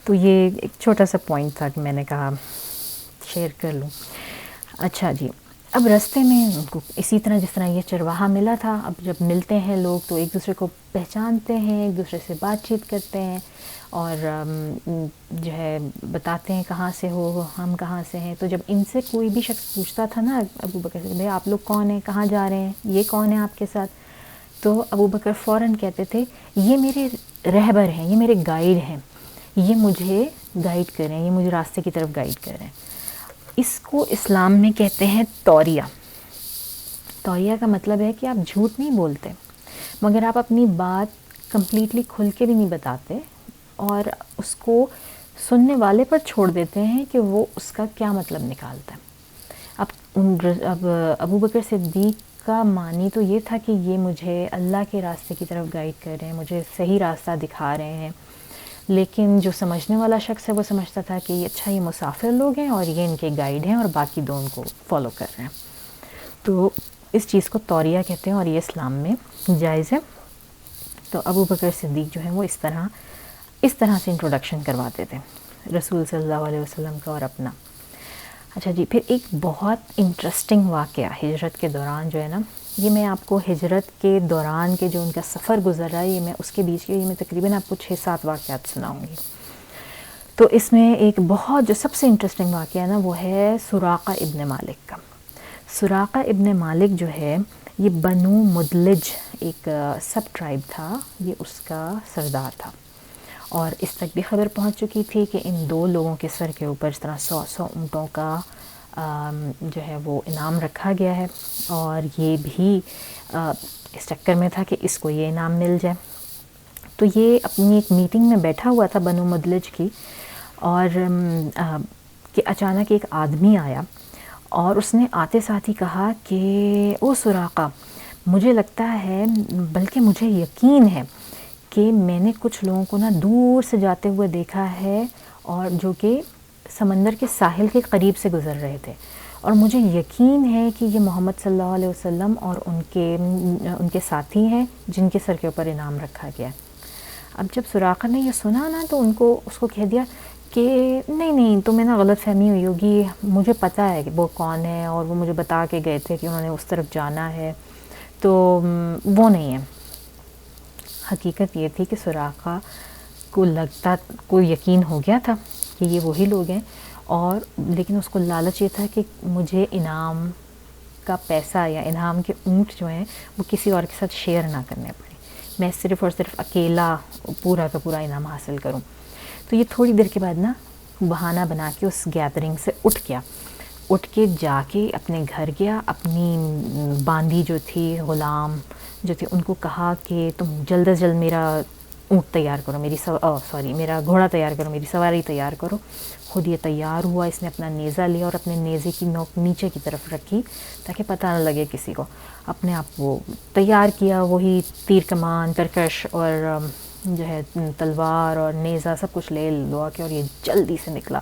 تو یہ ایک چھوٹا سا پوائنٹ تھا کہ میں نے کہا شیئر کر لوں. اچھا جی، اب راستے میں ان کو اسی طرح جس طرح یہ چرواہا ملا تھا، اب جب ملتے ہیں لوگ تو ایک دوسرے کو پہچانتے ہیں، ایک دوسرے سے بات چیت کرتے ہیں، اور جو ہے بتاتے ہیں کہاں سے ہو، ہم کہاں سے ہیں. تو جب ان سے کوئی بھی شخص پوچھتا تھا نا ابو بکر سے، بھئی آپ لوگ کون ہیں، کہاں جا رہے ہیں، یہ کون ہے آپ کے ساتھ، تو ابو بکر فوراً کہتے تھے یہ میرے رہبر ہیں، یہ میرے گائیڈ ہیں، یہ مجھے گائیڈ کر رہے ہیں، یہ مجھے راستے کی طرف گائیڈ کر رہے ہیں. اس کو اسلام میں کہتے ہیں توریہ. توریہ کا مطلب ہے کہ آپ جھوٹ نہیں بولتے، مگر آپ اپنی بات کمپلیٹلی کھل کے بھی نہیں بتاتے، اور اس کو سننے والے پر چھوڑ دیتے ہیں کہ وہ اس کا کیا مطلب نکالتا ہے. اب ابو بکر صدیق کا معنی تو یہ تھا کہ یہ مجھے اللہ کے راستے کی طرف گائیڈ کر رہے ہیں، مجھے صحیح راستہ دکھا رہے ہیں. لیکن جو سمجھنے والا شخص ہے وہ سمجھتا تھا کہ اچھا یہ مسافر لوگ ہیں اور یہ ان کے گائیڈ ہیں اور باقی دو ان کو فالو کر رہے ہیں. تو اس چیز کو توریہ کہتے ہیں اور یہ اسلام میں جائز ہے. تو ابو بکر صدیق جو ہیں وہ اس طرح سے انٹروڈکشن کرواتے تھے رسول صلی اللہ علیہ وسلم کا اور اپنا. اچھا جی، پھر ایک بہت انٹرسٹنگ واقعہ ہجرت کے دوران جو ہے نا، یہ میں آپ کو ہجرت کے دوران کے جو ان کا سفر گزر رہا ہے، یہ میں اس کے بیچ کے میں تقریباً آپ کو 6-7 واقعات سناؤں گی. تو اس میں ایک بہت جو سب سے انٹرسٹنگ واقعہ ہے نا وہ ہے سراقہ ابن مالک کا. سراقہ ابن مالک جو ہے یہ بنو مدلج ایک سب ٹرائب تھا، یہ اس کا سردار تھا، اور اس تک بھی خبر پہنچ چکی تھی کہ ان دو لوگوں کے سر کے اوپر اس طرح 100 اونٹوں کا جو ہے وہ انعام رکھا گیا ہے، اور یہ بھی اس چکر میں تھا کہ اس کو یہ انعام مل جائے. تو یہ اپنی ایک میٹنگ میں بیٹھا ہوا تھا بنو مدلج کی، اور کہ اچانک ایک آدمی آیا اور اس نے آتے ساتھ ہی کہا کہ او سراقہ، مجھے لگتا ہے بلکہ مجھے یقین ہے کہ میں نے کچھ لوگوں کو نا دور سے جاتے ہوئے دیکھا ہے، اور جو کہ سمندر کے ساحل کے قریب سے گزر رہے تھے، اور مجھے یقین ہے کہ یہ محمد صلی اللہ علیہ وسلم اور ان کے ساتھی ہیں جن کے سر کے اوپر انعام رکھا گیا. اب جب سراقہ نے یہ سنا نا تو اس کو کہہ دیا کہ نہیں تمہیں نا غلط فہمی ہوئی ہوگی، مجھے پتہ ہے کہ وہ کون ہے، اور وہ مجھے بتا کے گئے تھے کہ انہوں نے اس طرف جانا ہے، تو وہ نہیں ہے. حقیقت یہ تھی کہ سراقہ کو یقین ہو گیا تھا کہ یہ وہی لوگ ہیں، اور لیکن اس کو لالچ یہ تھا کہ مجھے انعام کا پیسہ یا انعام کے اونٹ جو ہیں وہ کسی اور کے ساتھ شیئر نہ کرنے پڑے، میں صرف اور صرف اکیلا پورا کا پورا انعام حاصل کروں. تو یہ تھوڑی دیر کے بعد نا بہانہ بنا کے اس گیدرنگ سے اٹھ کے جا کے اپنے گھر گیا، اپنی باندی جو تھی، غلام جو تھے، ان کو کہا کہ تم جلد از جلد میرا اونٹ تیار کرو، میرا گھوڑا تیار کرو، میری سواری تیار کرو. خود یہ تیار ہوا، اس نے اپنا نیزہ لیا اور اپنے نیزے کی نوک نیچے کی طرف رکھی تاکہ پتہ نہ لگے کسی کو. اپنے آپ وہ تیار کیا، وہی تیر کمان، ترکش اور جو ہے تلوار اور نیزہ سب کچھ لے لوا کے، اور یہ جلدی سے نکلا،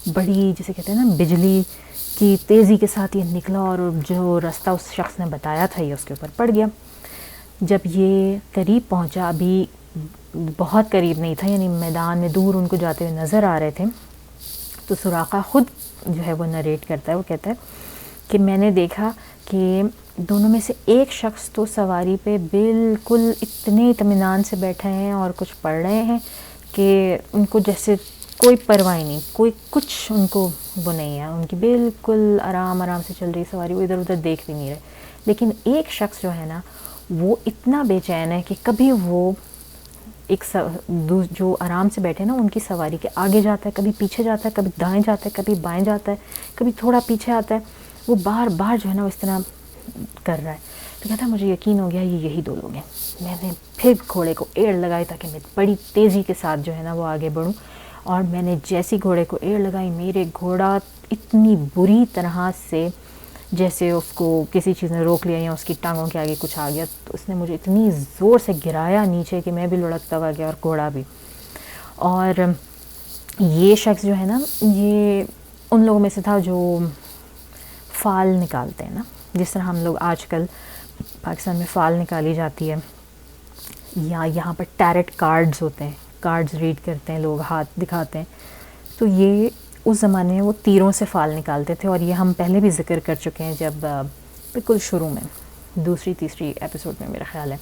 بڑی جسے کہتے ہیں نا بجلی کی تیزی کے ساتھ یہ نکلا، اور جو راستہ اس شخص نے بتایا تھا یہ اس کے اوپر پڑ گیا. جب یہ قریب پہنچا، ابھی بہت قریب نہیں تھا، یعنی میدان میں دور ان کو جاتے ہوئے نظر آ رہے تھے، تو سراقہ خود جو ہے وہ نریٹ کرتا ہے، وہ کہتا ہے کہ میں نے دیکھا کہ دونوں میں سے ایک شخص تو سواری پہ بالکل اتنے اطمینان سے بیٹھے ہیں اور کچھ پڑھ رہے ہیں کہ ان کو جیسے کوئی پرواہ نہیں، کوئی کچھ ان کو وہ نہیں ہے، ان کی بالکل آرام سے چل رہی سواری، وہ ادھر ادھر دیکھ بھی نہیں رہے. لیکن ایک شخص جو ہے نا وہ اتنا بے چین ہے کہ کبھی وہ جو آرام سے بیٹھے نا ان کی سواری کے آگے جاتا ہے، کبھی پیچھے جاتا ہے، کبھی دائیں جاتا ہے، کبھی بائیں جاتا ہے، کبھی تھوڑا پیچھے آتا ہے، وہ بار بار جو ہے نا اس طرح کر رہا ہے. تو کہتا ہے مجھے یقین ہو گیا یہ یہی دو لوگ ہیں. میں نے پھر گھوڑے کو ایڑ لگائی تاکہ میں بڑی تیزی کے ساتھ جو ہے نا وہ آگے بڑھوں، اور میں نے جیسی گھوڑے کو ایڑ لگائی، میرے گھوڑا اتنی بری طرح سے جیسے اس کو کسی چیز نے روک لیا یا اس کی ٹانگوں کے آگے کچھ آ گیا، تو اس نے مجھے اتنی زور سے گرایا نیچے کہ میں بھی لڑکتا ہوا گیا اور گھوڑا بھی. اور یہ شخص جو ہے نا یہ ان لوگوں میں سے تھا جو فال نکالتے ہیں نا، جس طرح ہم لوگ آج کل پاکستان میں فال نکالی جاتی ہے، یا یہاں پر ٹیرٹ کارڈز ہوتے ہیں، کارڈز ریڈ کرتے ہیں لوگ، ہاتھ دکھاتے ہیں. تو یہ اس زمانے میں وہ تیروں سے فال نکالتے تھے، اور یہ ہم پہلے بھی ذکر کر چکے ہیں جب بالکل شروع میں دوسری تیسری ایپیسوڈ میں میرا خیال ہے.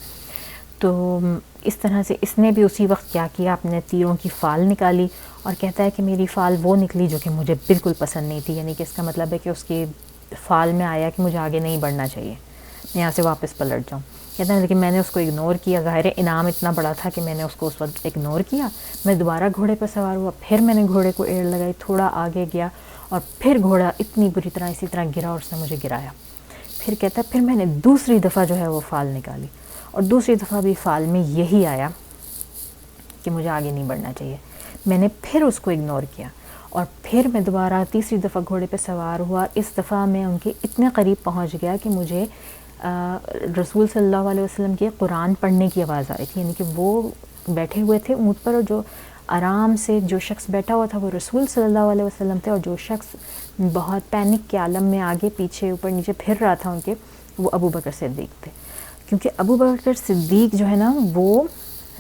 تو اس طرح سے اس نے بھی اسی وقت کیا کیا، اپنے تیروں کی فال نکالی، اور کہتا ہے کہ میری فال وہ نکلی جو کہ مجھے بالکل پسند نہیں تھی. یعنی کہ اس کا مطلب ہے کہ اس کی فال میں آیا کہ مجھے آگے نہیں بڑھنا چاہیے، میں یہاں سے واپس پلٹ جاؤں. کہتا ہے لیکن میں نے اس کو اگنور کیا. ظاہر انعام اتنا بڑا تھا کہ میں نے اس کو اس وقت اگنور کیا. میں دوبارہ گھوڑے پر سوار ہوا، پھر میں نے گھوڑے کو ایڑ لگائی، تھوڑا آگے گیا، اور پھر گھوڑا اتنی بری طرح اسی طرح گرا اور اس نے مجھے گرایا. پھر کہتا ہے پھر میں نے دوسری دفعہ جو ہے وہ فال نکالی، اور دوسری دفعہ بھی فال میں یہی آیا کہ مجھے آگے نہیں بڑھنا چاہیے. میں نے پھر اس کو اگنور کیا، اور پھر میں دوبارہ تیسری دفعہ گھوڑے پہ سوار ہوا. اس دفعہ میں ان کے اتنے قریب پہنچ گیا کہ مجھے رسول صلی اللہ علیہ وسلم کے قرآن پڑھنے کی آواز آئی تھی. یعنی کہ وہ بیٹھے ہوئے تھے اونٹ پر، اور جو آرام سے جو شخص بیٹھا ہوا تھا وہ رسول صلی اللہ علیہ وسلم تھے، اور جو شخص بہت پینک کے عالم میں آگے پیچھے اوپر نیچے پھر رہا تھا ان کے، وہ ابو بکر صدیق تھے. کیونکہ ابو بکر صدیق جو ہے نا وہ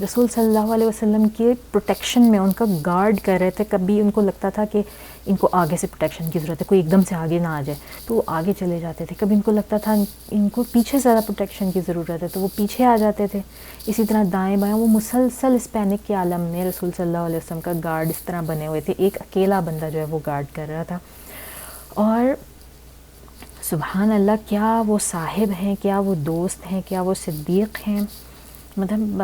رسول صلی اللہ علیہ وسلم کے پروٹیکشن میں ان کا گارڈ کر رہے تھے. کبھی ان کو لگتا تھا کہ ان کو آگے سے پروٹیکشن کی ضرورت ہے، کوئی ایک دم سے آگے نہ آ جائے تو وہ آگے چلے جاتے تھے. کبھی ان کو لگتا تھا ان کو پیچھے زیادہ پروٹیکشن کی ضرورت ہے تو وہ پیچھے آ جاتے تھے. اسی طرح دائیں بائیں وہ مسلسل اس پینک کے عالم میں رسول صلی اللہ علیہ وسلم کا گارڈ اس طرح بنے ہوئے تھے. ایک اکیلا بندہ جو ہے وہ گارڈ کر رہا تھا. اور سبحان اللہ، کیا وہ صاحب ہیں، کیا وہ دوست ہیں، کیا وہ صدیق ہیں. مطلب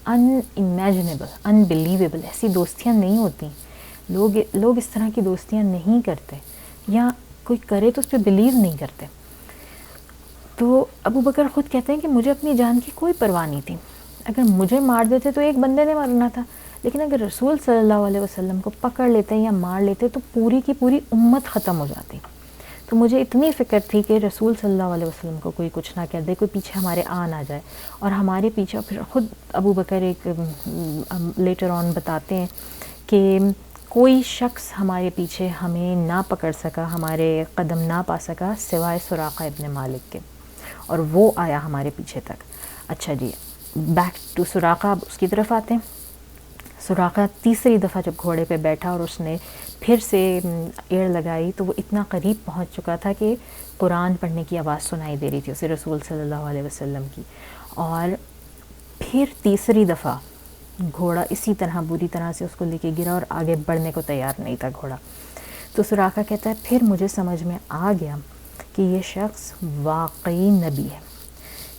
ان امیجنیبل، ان بلیویبل. ایسی دوستیاں نہیں ہوتی. لوگ اس طرح کی دوستیاں نہیں کرتے، یا کوئی کرے تو اس پہ بلیو نہیں کرتے. تو ابو بکر خود کہتے ہیں کہ مجھے اپنی جان کی کوئی پرواہ نہیں تھی. اگر مجھے مار دیتے تو ایک بندے نے مرنا تھا، لیکن اگر رسول صلی اللہ علیہ وسلم کو پکڑ لیتے یا مار لیتے تو پوری کی پوری امت ختم ہو جاتی. تو مجھے اتنی فکر تھی کہ رسول صلی اللہ علیہ وسلم کو کوئی کچھ نہ کہہ دے، کوئی پیچھے ہمارے آ نہ جائے. اور ہمارے پیچھے پھر خود ابو بکر ایک لیٹر آن بتاتے ہیں کہ کوئی شخص ہمارے پیچھے ہمیں نہ پکڑ سکا، ہمارے قدم نہ پا سکا سوائے سراقہ ابن مالک کے، اور وہ آیا ہمارے پیچھے تک. اچھا جی، بیک ٹو سراقہ. اب اس کی طرف آتے ہیں. سراقہ تیسری دفعہ جب گھوڑے پہ بیٹھا اور اس نے پھر سے ایڑ لگائی تو وہ اتنا قریب پہنچ چکا تھا کہ قرآن پڑھنے کی آواز سنائی دے رہی تھی اسے رسول صلی اللہ علیہ وسلم کی. اور پھر تیسری دفعہ گھوڑا اسی طرح بری طرح سے اس کو لے کے گرا اور آگے بڑھنے کو تیار نہیں تھا گھوڑا. تو سراقہ کہتا ہے پھر مجھے سمجھ میں آ گیا کہ یہ شخص واقعی نبی ہے،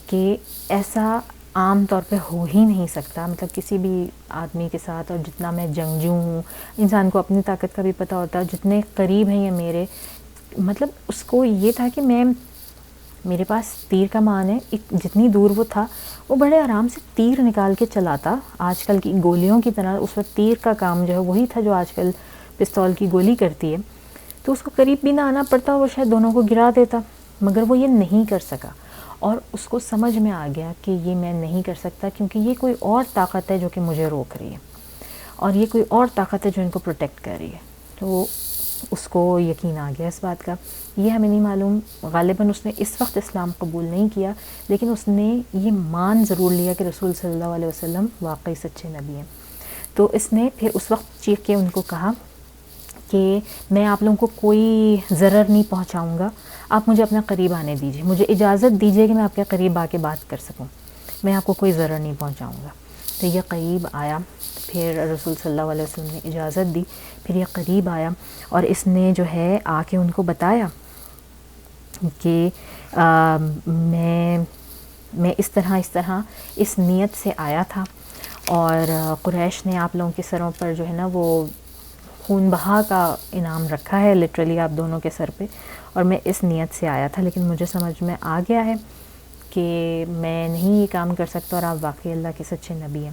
کہ ایسا عام طور پہ ہو ہی نہیں سکتا. مطلب کسی بھی آدمی کے ساتھ، اور جتنا میں جنگجو ہوں، انسان کو اپنی طاقت کا بھی پتہ ہوتا ہے، جتنے قریب ہیں یہ میرے، مطلب اس کو یہ تھا کہ میرے پاس تیر کا مان ہے. جتنی دور وہ تھا وہ بڑے آرام سے تیر نکال کے چلاتا. آج کل کی گولیوں کی طرح اس وقت تیر کا کام جو ہے وہی تھا جو آج کل پستول کی گولی کرتی ہے. تو اس کو قریب بھی نہ آنا پڑتا، وہ شاید دونوں کو گرا دیتا، مگر وہ یہ نہیں کر سکا. اور اس کو سمجھ میں آ گیا کہ یہ میں نہیں کر سکتا، کیونکہ یہ کوئی اور طاقت ہے جو کہ مجھے روک رہی ہے، اور یہ کوئی اور طاقت ہے جو ان کو پروٹیکٹ کر رہی ہے. تو اس کو یقین آ گیا اس بات کا. یہ ہمیں نہیں معلوم، غالباً اس نے اس وقت اسلام قبول نہیں کیا، لیکن اس نے یہ مان ضرور لیا کہ رسول صلی اللہ علیہ وسلم واقعی سچے نبی ہیں. تو اس نے پھر اس وقت چیخ کے ان کو کہا کہ میں آپ لوگوں کو کوئی ضرر نہیں پہنچاؤں گا، آپ مجھے اپنا قریب آنے دیجیے، مجھے اجازت دیجیے کہ میں آپ کے قریب آ کے بات کر سکوں، میں آپ کو کوئی ضرر نہیں پہنچاؤں گا. تو یہ قریب آیا، پھر رسول صلی اللہ علیہ وسلم نے اجازت دی، پھر یہ قریب آیا اور اس نے جو ہے آ کے ان کو بتایا کہ میں اس طرح اس نیت سے آیا تھا، اور قریش نے آپ لوگوں کے سروں پر جو ہے نا وہ خون بہا کا انعام رکھا ہے لٹرلی آپ دونوں کے سر پہ، اور میں اس نیت سے آیا تھا، لیکن مجھے سمجھ میں آ گیا ہے کہ میں نہیں یہ کام کر سکتا، اور آپ واقعی اللہ کے سچے نبی ہیں.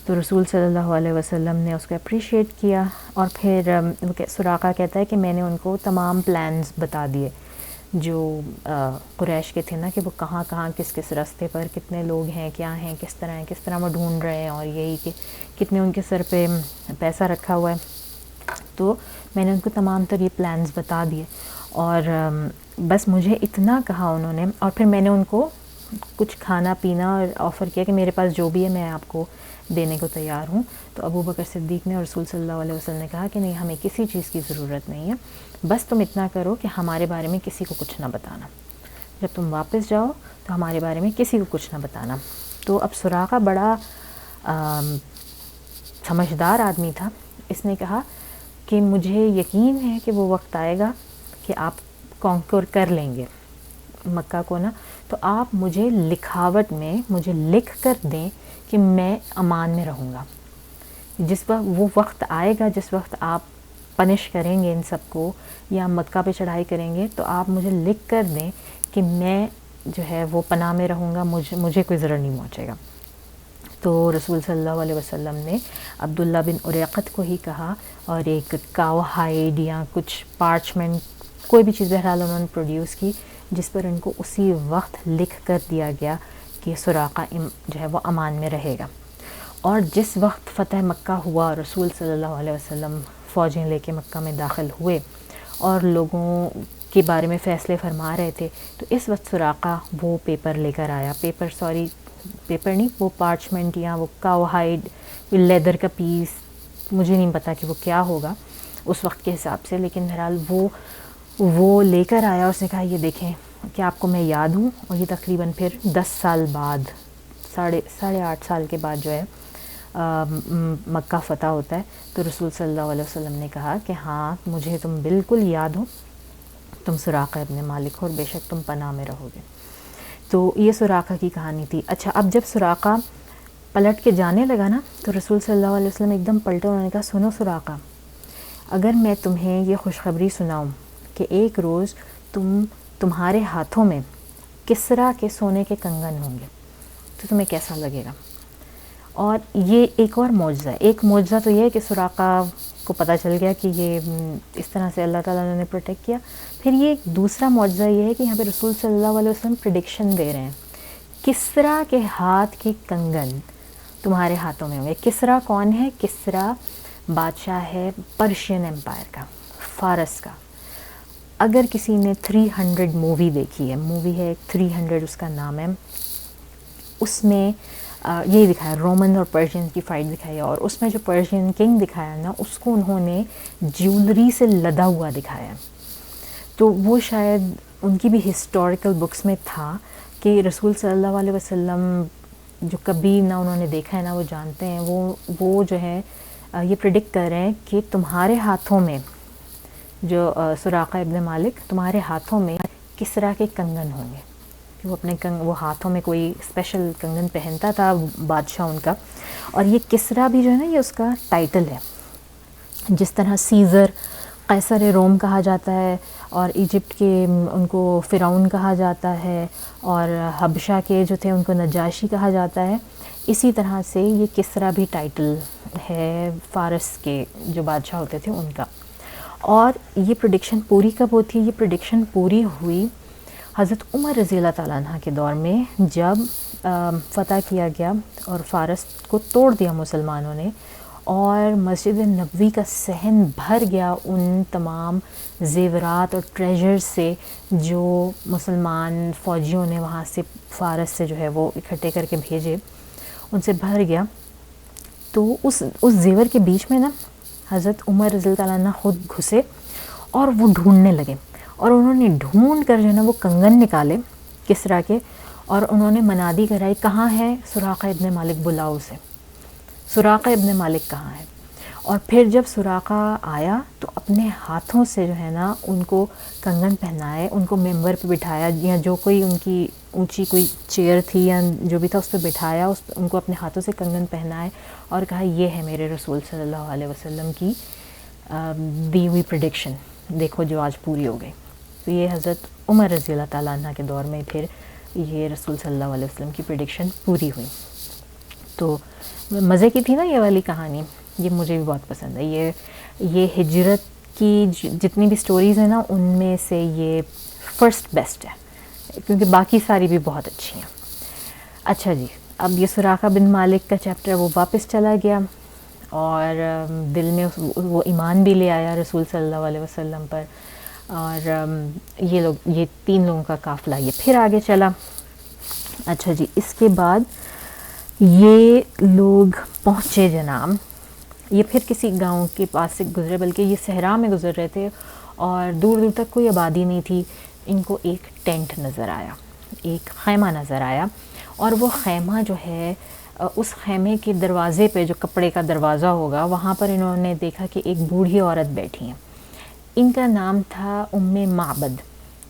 تو رسول صلی اللہ علیہ وسلم نے اس کو اپریشیٹ کیا، اور پھر سراقہ کہتا ہے کہ میں نے ان کو تمام پلانز بتا دیے جو قریش کے تھے نا، کہ وہ کہاں کس راستے پر کتنے لوگ ہیں، کیا ہیں، کس طرح وہ ڈھونڈ رہے ہیں، اور یہی کہ کتنے ان کے سر پہ پیسہ رکھا ہوا ہے. تو میں نے ان کو تمام تر یہ پلانز بتا دیے، اور بس مجھے اتنا کہا انہوں نے، اور پھر میں نے ان کو کچھ کھانا پینا اور آفر کیا کہ میرے پاس جو بھی ہے میں آپ کو دینے کو تیار ہوں. تو ابو بکر صدیق نے رسول صلی اللہ علیہ وسلم نے کہا کہ نہیں، ہمیں کسی چیز کی ضرورت نہیں ہے، بس تم اتنا کرو کہ ہمارے بارے میں کسی کو کچھ نہ بتانا، جب تم واپس جاؤ تو ہمارے بارے میں کسی کو کچھ نہ بتانا. تو اب سراقہ بڑا سمجھدار آدمی تھا. اس نے کہا کہ مجھے یقین ہے کہ وہ وقت آئے گا کہ آپ کانکر کر لیں گے مکہ کو نا، تو آپ مجھے لکھاوٹ میں مجھے لکھ کر دیں کہ میں امان میں رہوں گا. جس وقت وہ وقت آئے گا، جس وقت آپ پنش کریں گے ان سب کو یا مکہ پہ چڑھائی کریں گے، تو آپ مجھے لکھ کر دیں کہ میں جو ہے وہ پناہ میں رہوں گا، مجھے کوئی ضرر نہیں پہنچے گا. تو رسول صلی اللہ علیہ وسلم نے عبداللہ بن اریقط کو ہی کہا، اور ایک کاو ہائیڈ یا کچھ پارچمنٹ کوئی بھی چیز بہرحال انہوں نے پروڈیوس کی، جس پر ان کو اسی وقت لکھ کر دیا گیا کہ سراقہ جو ہے وہ امان میں رہے گا. اور جس وقت فتح مکہ ہوا، رسول صلی اللہ علیہ وسلم فوجیں لے کے مکہ میں داخل ہوئے اور لوگوں کے بارے میں فیصلے فرما رہے تھے، تو اس وقت سراقہ وہ پیپر لے کر آیا. پیپر نہیں، وہ پارچمنٹ یا وہ کاو ہائیڈ لیدر کا پیس، مجھے نہیں پتا کہ وہ کیا ہوگا اس وقت کے حساب سے، لیکن بہرحال وہ لے کر آیا. اس نے کہا یہ دیکھیں کہ آپ کو میں یاد ہوں. اور یہ تقریباً پھر 10 سال بعد، 8.5 سال کے بعد جو ہے مکہ فتح ہوتا ہے. تو رسول صلی اللہ علیہ وسلم نے کہا کہ ہاں مجھے تم بالکل یاد ہو، تم سراقہ ابن مالک ہو اور بے شک تم پناہ میں رہو گے. تو یہ سراقہ کی کہانی تھی. اچھا، اب جب سراقہ پلٹ کے جانے لگا نا، تو رسول صلی اللہ علیہ وسلم ایک دم پلٹے، انہوں نے کہا سنو سراقہ، اگر میں تمہیں یہ خوشخبری سناؤں کہ ایک روز تمہارے ہاتھوں میں کسریٰ کے سونے کے کنگن ہوں گے، تو تمہیں کیسا لگے گا؟ اور یہ ایک اور معجزہ ہے. ایک معجزہ تو یہ ہے کہ سراقہ کو پتہ چل گیا کہ یہ اس طرح سے اللہ تعالیٰ نے پروٹیکٹ کیا. پھر یہ دوسرا معجزہ یہ ہے کہ یہاں پہ رسول صلی اللہ علیہ وسلم پریڈکشن دے رہے ہیں، کسریٰ کے ہاتھ کے کنگن تمہارے ہاتھوں میں ہوں گے. کسریٰ کون ہے؟ کسریٰ بادشاہ ہے پرشین امپائر کا، فارس کا. اگر کسی نے 300 مووی دیکھی ہے، مووی ہے 300 اس کا نام ہے، اس میں یہی دکھایا رومن اور پرشین کی فائٹ دکھائی ہے. اور اس میں جو پرشین کنگ دکھایا نا، اس کو انہوں نے جیولری سے لدا ہوا دکھایا. تو وہ شاید ان کی بھی ہسٹوریکل بکس میں تھا کہ رسول صلی اللہ علیہ وسلم جو کبھی نہ انہوں نے دیکھا ہے نہ وہ جانتے ہیں، وہ جو ہے یہ پریڈکٹ کر رہے ہیں کہ تمہارے ہاتھوں میں، جو سراقہ ابن مالک، تمہارے ہاتھوں میں کسریٰ کے کنگن ہوں گے. کہ وہ وہ ہاتھوں میں کوئی اسپیشل کنگن پہنتا تھا بادشاہ ان کا. اور یہ کسریٰ بھی جو ہے نا، یہ اس کا ٹائٹل ہے. جس طرح سیزر قیصر روم کہا جاتا ہے، اور ایجپٹ کے ان کو فرعون کہا جاتا ہے، اور حبشہ کے جو تھے ان کو نجاشی کہا جاتا ہے، اسی طرح سے یہ کسریٰ بھی ٹائٹل ہے فارس کے جو بادشاہ ہوتے تھے ان کا. اور یہ پریڈکشن پوری کب ہوتی ہے؟ یہ پریڈکشن پوری ہوئی حضرت عمر رضی اللہ تعالیٰ عنہ کے دور میں، جب فتح کیا گیا اور فارس کو توڑ دیا مسلمانوں نے، اور مسجد نبوی کا صحن بھر گیا ان تمام زیورات اور ٹریجر سے جو مسلمان فوجیوں نے وہاں سے فارس سے جو ہے وہ اکٹھے کر کے بھیجے، ان سے بھر گیا. تو اس زیور کے بیچ میں نا حضرت عمر رضی اللہ تعالیٰ عنہ خود گھسے اور وہ ڈھونڈنے لگے. اور انہوں نے ڈھونڈ کر جو ہے نا وہ کنگن نکالے کسریٰ کے، اور انہوں نے منادی کرائی، کہاں ہے سراقہ ابن مالک؟ بلاؤ اسے، سراقہ ابن مالک کہاں ہے؟ اور پھر جب سراقہ آیا تو اپنے ہاتھوں سے جو ہے نا ان کو کنگن پہنائے، ان کو ممبر پہ بٹھایا، یا جو کوئی ان کی اونچی کوئی چیئر تھی یا جو بھی تھا اس پہ بٹھایا، ان کو اپنے ہاتھوں سے کنگن پہنائے اور کہا یہ ہے میرے رسول صلی اللہ علیہ وسلم کی دی ہوئی پریڈکشن، دیکھو جو آج پوری ہو گئی. تو یہ حضرت عمر رضی اللہ تعالیٰ عنہ کے دور میں پھر یہ رسول صلی اللہ علیہ وسلم کی پریڈکشن پوری ہوئی. تو مزے کی تھی نا یہ والی کہانی، یہ مجھے بھی بہت پسند ہے. یہ ہجرت کی جتنی بھی سٹوریز ہیں نا، ان میں سے یہ فرسٹ بیسٹ ہے، کیونکہ باقی ساری بھی بہت اچھی ہیں. اچھا جی، اب یہ سراقہ بن مالک کا چیپٹر وہ واپس چلا گیا، اور دل میں وہ ایمان بھی لے آیا رسول صلی اللہ علیہ وسلم پر. اور یہ 3 لوگوں کا قافلہ یہ پھر آگے چلا. اچھا جی، اس کے بعد یہ لوگ پہنچے جناب، یہ پھر کسی گاؤں کے پاس سے گزرے، بلکہ یہ صحرا میں گزر رہے تھے اور دور دور تک کوئی آبادی نہیں تھی. ان کو ایک ٹینٹ نظر آیا، ایک خیمہ نظر آیا، اور وہ خیمہ جو ہے اس خیمے کے دروازے پہ جو کپڑے کا دروازہ ہوگا وہاں پر انہوں نے دیکھا کہ ایک بوڑھی عورت بیٹھی ہیں. ان کا نام تھا ام معبد،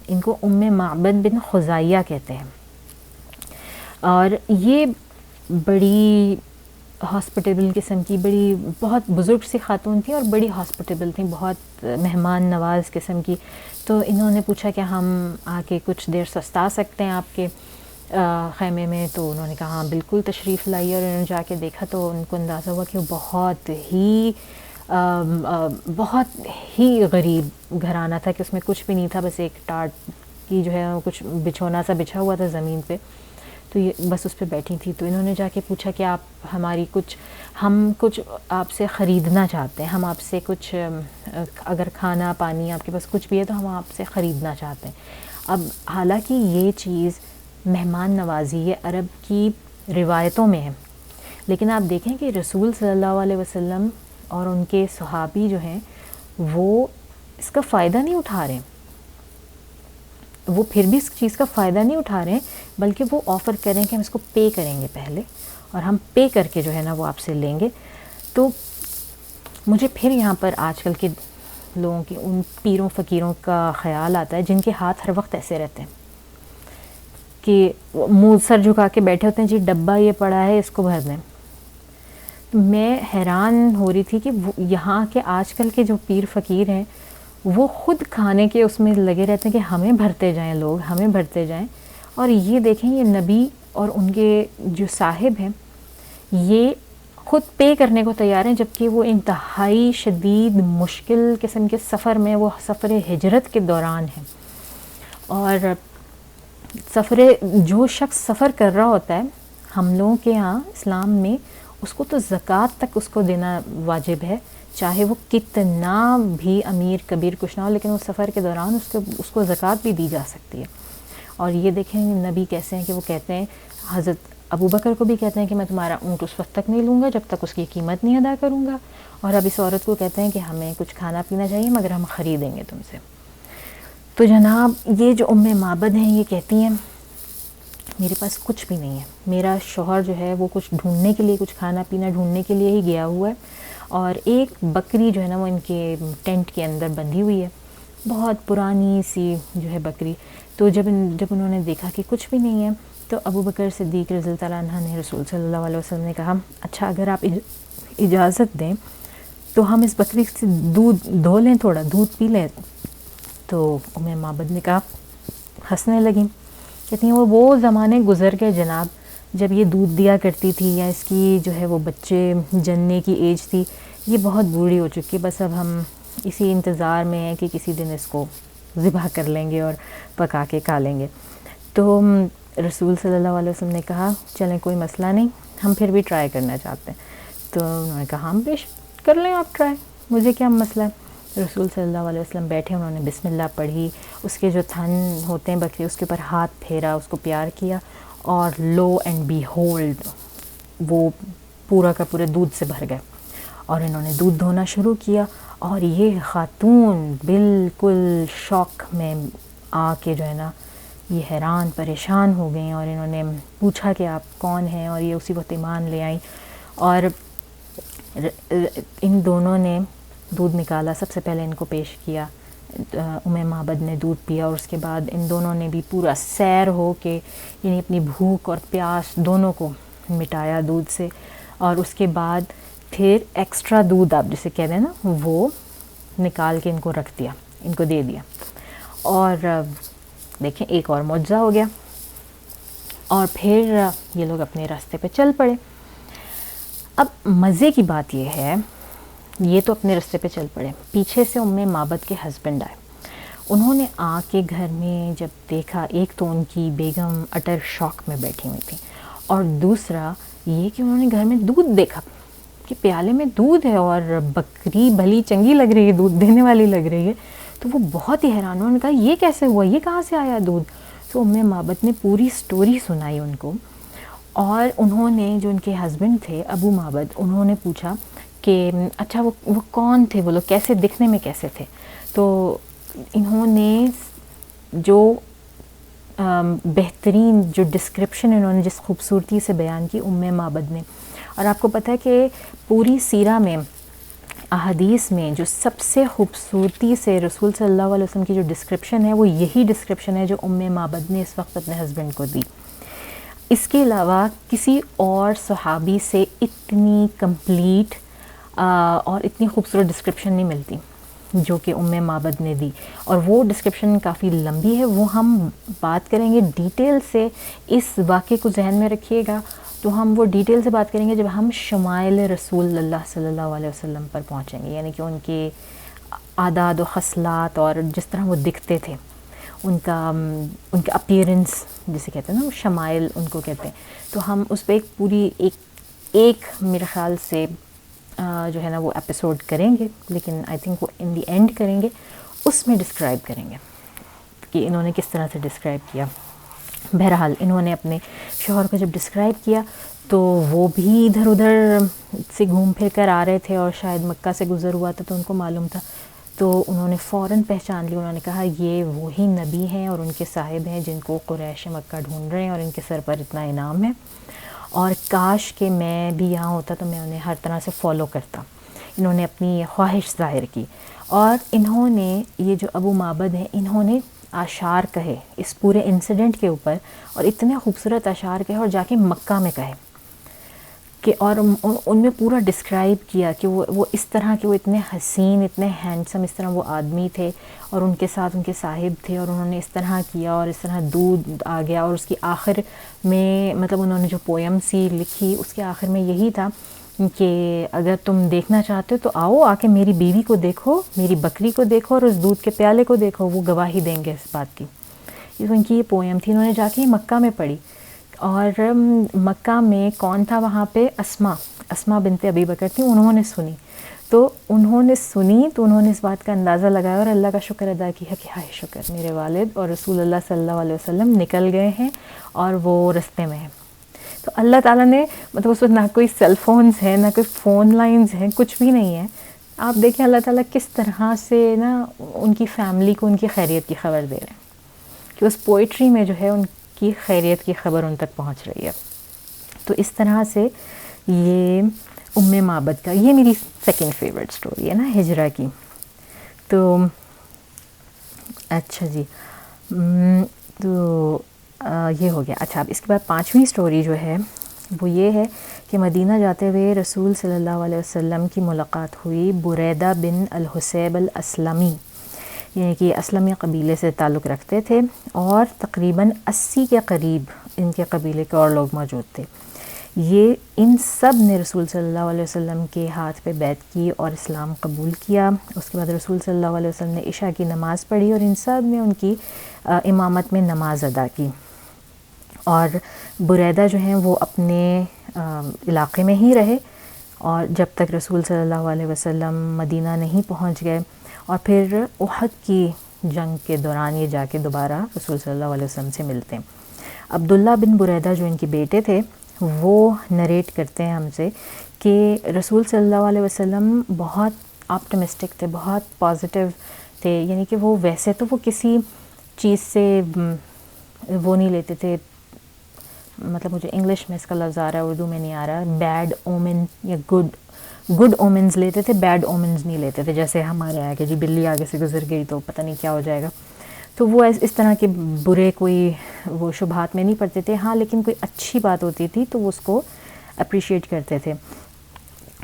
ان کو ام معبد بن خزائیہ کہتے ہیں. اور یہ بڑی ہاسپٹیبل قسم کی، بڑی بہت بزرگ سی خاتون تھیں اور بڑی ہاسپٹیبل تھیں، بہت مہمان نواز قسم کی. تو انہوں نے پوچھا کہ ہم آ کے کچھ دیر سستا سکتے ہیں آپ کے خیمے میں؟ تو انہوں نے کہا ہاں بالکل تشریف لائیے. اور انہوں نے جا کے دیکھا تو ان کو اندازہ ہوا کہ وہ بہت ہی غریب گھرانہ تھا، کہ اس میں کچھ بھی نہیں تھا، بس ایک ٹاٹ کی جو ہے کچھ بچھونا سا بچھا ہوا تھا زمین پہ، تو یہ بس اس پہ بیٹھی تھی. تو انہوں نے جا کے پوچھا کہ آپ ہم کچھ آپ سے خریدنا چاہتے ہیں، ہم آپ سے کچھ اگر کھانا پانی آپ کے پاس کچھ بھی ہے تو ہم آپ سے خریدنا چاہتے ہیں. اب حالانکہ یہ چیز مہمان نوازی یہ عرب کی روایتوں میں ہے، لیکن آپ دیکھیں کہ رسول صلی اللہ علیہ وسلم اور ان کے صحابی جو ہیں وہ اس کا فائدہ نہیں اٹھا رہے ہیں، وہ پھر بھی اس چیز کا فائدہ نہیں اٹھا رہے ہیں، بلکہ وہ آفر کریں کہ ہم اس کو پے کریں گے پہلے، اور ہم پے کر کے جو ہے نا وہ آپ سے لیں گے. تو مجھے پھر یہاں پر آج کل کے لوگوں کے ان پیروں فقیروں کا خیال آتا ہے جن کے ہاتھ ہر وقت ایسے رہتے ہیں کہ منہ سر جھکا کے بیٹھے ہوتے ہیں، جی ڈبہ یہ پڑا ہے اس کو بھر دیں. میں حیران ہو رہی تھی کہ یہاں کے آج کل کے جو پیر فقیر ہیں وہ خود کھانے کے اس میں لگے رہتے ہیں کہ ہمیں بھرتے جائیں لوگ، ہمیں بھرتے جائیں. اور یہ دیکھیں یہ نبی اور ان کے جو صاحب ہیں یہ خود پے کرنے کو تیار ہیں، جبکہ وہ انتہائی شدید مشکل قسم کے سفر میں، وہ سفر ہجرت کے دوران ہیں. اور جو شخص سفر کر رہا ہوتا ہے ہم لوگوں کے ہاں اسلام میں اس کو تو زکوٰۃ تک اس کو دینا واجب ہے، چاہے وہ کتنا بھی امیر کبیر کچھ نہ ہو، لیکن اس سفر کے دوران اس کو زکوٰۃ بھی دی جا سکتی ہے. اور یہ دیکھیں نبی کیسے ہیں کہ وہ کہتے ہیں، حضرت ابو بکر کو بھی کہتے ہیں کہ میں تمہارا اونٹ اس وقت تک نہیں لوں گا جب تک اس کی قیمت نہیں ادا کروں گا. اور اب اس عورت کو کہتے ہیں کہ ہمیں کچھ کھانا پینا چاہیے مگر ہم خریدیں گے تم سے. تو جناب یہ جو ام معبد ہیں یہ کہتی ہیں میرے پاس کچھ بھی نہیں ہے، میرا شوہر جو ہے وہ کچھ ڈھونڈنے کے لیے، کچھ کھانا پینا ڈھونڈنے کے لیے ہی گیا ہوا ہے، اور ایک بکری جو ہے نا وہ ان کے ٹینٹ کے اندر بندھی ہوئی ہے، بہت پرانی سی جو ہے بکری. تو جب انہوں نے دیکھا کہ کچھ بھی نہیں ہے تو ابو بکر صدیق رضی اللہ تعالیٰ عنہ نے رسول صلی اللہ علیہ وسلم نے کہا اچھا اگر آپ اجازت دیں تو ہم اس بکری سے دودھ دھو لیں، تھوڑا دودھ پی لیں. تو ام معبد نے کہا، ہنسنے لگیں، کہتی ہیں وہ زمانے گزر گئے جناب جب یہ دودھ دیا کرتی تھی یا اس کی جو ہے وہ بچے جننے کی ایج تھی، یہ بہت بوڑھی ہو چکی ہے، بس اب ہم اسی انتظار میں ہیں کہ کسی دن اس کو ذبح کر لیں گے اور پکا کے کھا لیں گے. تو رسول صلی اللہ علیہ وسلم نے کہا چلیں کوئی مسئلہ نہیں، ہم پھر بھی ٹرائی کرنا چاہتے ہیں. تو انہوں نے کہا ہم پیش کر لیں آپ ٹرائی، مجھے کیا مسئلہ ہے. رسول صلی اللہ علیہ وسلم بیٹھے، انہوں نے بسم اللہ پڑھی، اس کے جو تھن ہوتے ہیں بکری اس کے اوپر ہاتھ پھیرا، اس کو پیار کیا، اور لو اینڈ بی ہولڈ وہ پورا کا پورے دودھ سے بھر گئے. اور انہوں نے دودھ دھونا شروع کیا، اور یہ خاتون بالکل شوق میں آ کے جو ہے نا یہ حیران پریشان ہو گئیں، اور انہوں نے پوچھا کہ آپ کون ہیں، اور یہ اسی وقت ایمان لے آئیں. اور ان دونوں نے دودھ نکالا، سب سے پہلے ان کو پیش کیا، ام معبد نے دودھ پیا، اور اس کے بعد ان دونوں نے بھی پورا سیر ہو کے یعنی اپنی بھوک اور پیاس دونوں کو مٹایا دودھ سے. اور اس کے بعد پھر ایکسٹرا دودھ آپ جسے کہتے ہیں نا وہ نکال کے ان کو رکھ دیا، ان کو دے دیا. اور دیکھیں ایک اور معجزہ ہو گیا، اور پھر یہ لوگ اپنے راستے پہ چل پڑے. اب مزے کی بات یہ ہے، یہ تو اپنے راستے پہ چل پڑے، پیچھے سے ام معبد کے ہسبینڈ آئے. انہوں نے آ کے گھر میں جب دیکھا، ایک تو ان کی بیگم اٹر شوق میں بیٹھی ہوئی تھی، اور دوسرا یہ کہ انہوں نے گھر میں دودھ دیکھا کہ پیالے میں دودھ ہے اور بکری بھلی چنگی لگ رہی ہے، دودھ دینے والی لگ رہی ہے. تو وہ بہت ہی حیران، انہوں نے کہا یہ کیسے ہوا، یہ کہاں سے آیا دودھ. تو ام معبد نے پوری سٹوری سنائی ان کو، اور انہوں نے جو ان کے ہسبینڈ تھے ابو معبد، انہوں نے پوچھا کہ اچھا وہ کون تھے، وہ لوگ کیسے دکھنے میں کیسے تھے؟ تو انہوں نے جو بہترین جو ڈسکرپشن انہوں نے جس خوبصورتی سے بیان کی معبد نے، اور آپ کو پتہ ہے کہ پوری سیرہ میں احادیث میں جو سب سے خوبصورتی سے رسول صلی اللہ علیہ وسلم کی جو ڈسکرپشن ہے وہ یہی ڈسکرپشن ہے جو معبد نے اس وقت اپنے ہسبینڈ کو دی. اس کے علاوہ کسی اور صحابی سے اتنی کمپلیٹ اور اتنی خوبصورت ڈسکرپشن نہیں ملتی جو کہ معبد نے دی. اور وہ ڈسکرپشن کافی لمبی ہے، وہ ہم بات کریں گے ڈیٹیل سے. اس واقعے کو ذہن میں رکھیے گا تو ہم وہ ڈیٹیل سے بات کریں گے جب ہم شمائل رسول اللہ صلی اللہ علیہ وسلم پر پہنچیں گے، یعنی کہ ان کے عادات و خصلات اور جس طرح وہ دکھتے تھے، ان کا اپیرنس جسے کہتے ہیں نا، شمائل ان کو کہتے ہیں. تو ہم اس پہ ایک پوری ایک میرے خیال سے جو ہے نا وہ ایپیسوڈ کریں گے، لیکن آئی تھنک وہ ان دی اینڈ کریں گے. اس میں ڈسکرائب کریں گے کہ انہوں نے کس طرح سے ڈسکرائب کیا. بہرحال انہوں نے اپنے شوہر کو جب ڈسکرائب کیا تو وہ بھی ادھر ادھر سے گھوم پھر کر آ رہے تھے اور شاید مکہ سے گزر ہوا تھا تو ان کو معلوم تھا. تو انہوں نے فوراً پہچان لی. انہوں نے کہا یہ وہی نبی ہیں اور ان کے صاحب ہیں جن کو قریش مکہ ڈھونڈ رہے ہیں اور ان کے سر پر اتنا انعام ہے، اور کاش کہ میں بھی یہاں ہوتا تو میں انہیں ہر طرح سے فالو کرتا. انہوں نے اپنی خواہش ظاہر کی اور انہوں نے یہ جو ابو معبد ہیں انہوں نے اشعار کہے اس پورے انسیڈنٹ کے اوپر، اور اتنے خوبصورت اشعار کہے اور جا کے مکہ میں کہے کہ، اور ان میں پورا ڈسکرائب کیا کہ وہ اس طرح کہ وہ اتنے حسین، اتنے ہینڈسم، اس طرح وہ آدمی تھے اور ان کے ساتھ ان کے صاحب تھے، اور انہوں نے اس طرح کیا اور اس طرح دودھ آ گیا. اور اس کی آخر میں مطلب انہوں نے جو پویم سی لکھی اس کے آخر میں یہی تھا کہ اگر تم دیکھنا چاہتے ہو تو آؤ، آ کے میری بیوی کو دیکھو، میری بکری کو دیکھو اور اس دودھ کے پیالے کو دیکھو، وہ گواہی دیں گے اس بات کی. ان کی یہ پویم تھی. انہوں نے جا کے مکہ میں پڑھی، اور مکہ میں کون تھا وہاں پہ؟ اسما بنت ابی بکر تھی. انہوں نے سنی تو انہوں نے اس بات کا اندازہ لگایا اور اللہ کا شکر ادا کیا کہ ہائے شکر، میرے والد اور رسول اللہ صلی اللہ علیہ وسلم نکل گئے ہیں اور وہ رستے میں ہیں. تو اللہ تعالیٰ نے مطلب اس وقت نہ کوئی سیل فونز ہیں، نہ کوئی فون لائنز ہیں، کچھ بھی نہیں ہے. آپ دیکھیں اللہ تعالیٰ کس طرح سے نا ان کی فیملی کو ان کی خیریت کی خبر دے رہے ہیں کہ اس پوئٹری میں جو ہے ان کی خیریت کی خبر ان تک پہنچ رہی ہے. تو اس طرح سے یہ معبد کا، یہ میری سیکنڈ فیورٹ سٹوری ہے نا ہجرہ کی. تو اچھا جی، تو یہ ہو گیا. اچھا اب اس کے بعد پانچویں سٹوری جو ہے وہ یہ ہے کہ مدینہ جاتے ہوئے رسول صلی اللہ علیہ وسلم کی ملاقات ہوئی بریدہ بن الحسیب الاسلمی، یعنی کہ اسلمی قبیلے سے تعلق رکھتے تھے، اور تقریباً 80 کے قریب ان کے قبیلے کے اور لوگ موجود تھے. یہ ان سب نے رسول صلی اللہ علیہ وسلم کے ہاتھ پہ بیعت کی اور اسلام قبول کیا. اس کے بعد رسول صلی اللہ علیہ وسلم نے عشاء کی نماز پڑھی اور ان سب نے ان کی امامت میں نماز ادا کی. اور بریدہ جو ہیں وہ اپنے علاقے میں ہی رہے اور جب تک رسول صلی اللہ علیہ وسلم مدینہ نہیں پہنچ گئے، اور پھر احد کی جنگ کے دوران یہ جا کے دوبارہ رسول صلی اللہ علیہ وسلم سے ملتے ہیں. عبداللہ بن بریدہ جو ان کے بیٹے تھے وہ نریٹ کرتے ہیں ہم سے کہ رسول صلی اللہ علیہ وسلم بہت آپٹمسٹک تھے، بہت پازیٹیو تھے، یعنی کہ وہ ویسے تو وہ کسی چیز سے وہ نہیں لیتے تھے، مطلب مجھے انگلش میں اس کا لفظ آ رہا ہے، اردو میں نہیں آ رہا، بیڈ اومن یا گڈ اومنز لیتے تھے، بیڈ اومنز نہیں لیتے تھے. جیسے ہمارے آگے جی بلی آگے سے گزر گئی تو پتہ نہیں کیا ہو جائے گا، تو وہ اس طرح کے برے کوئی وہ شبہات میں نہیں پڑتے تھے. ہاں لیکن کوئی اچھی بات ہوتی تھی تو وہ اس کو اپریشیٹ کرتے تھے.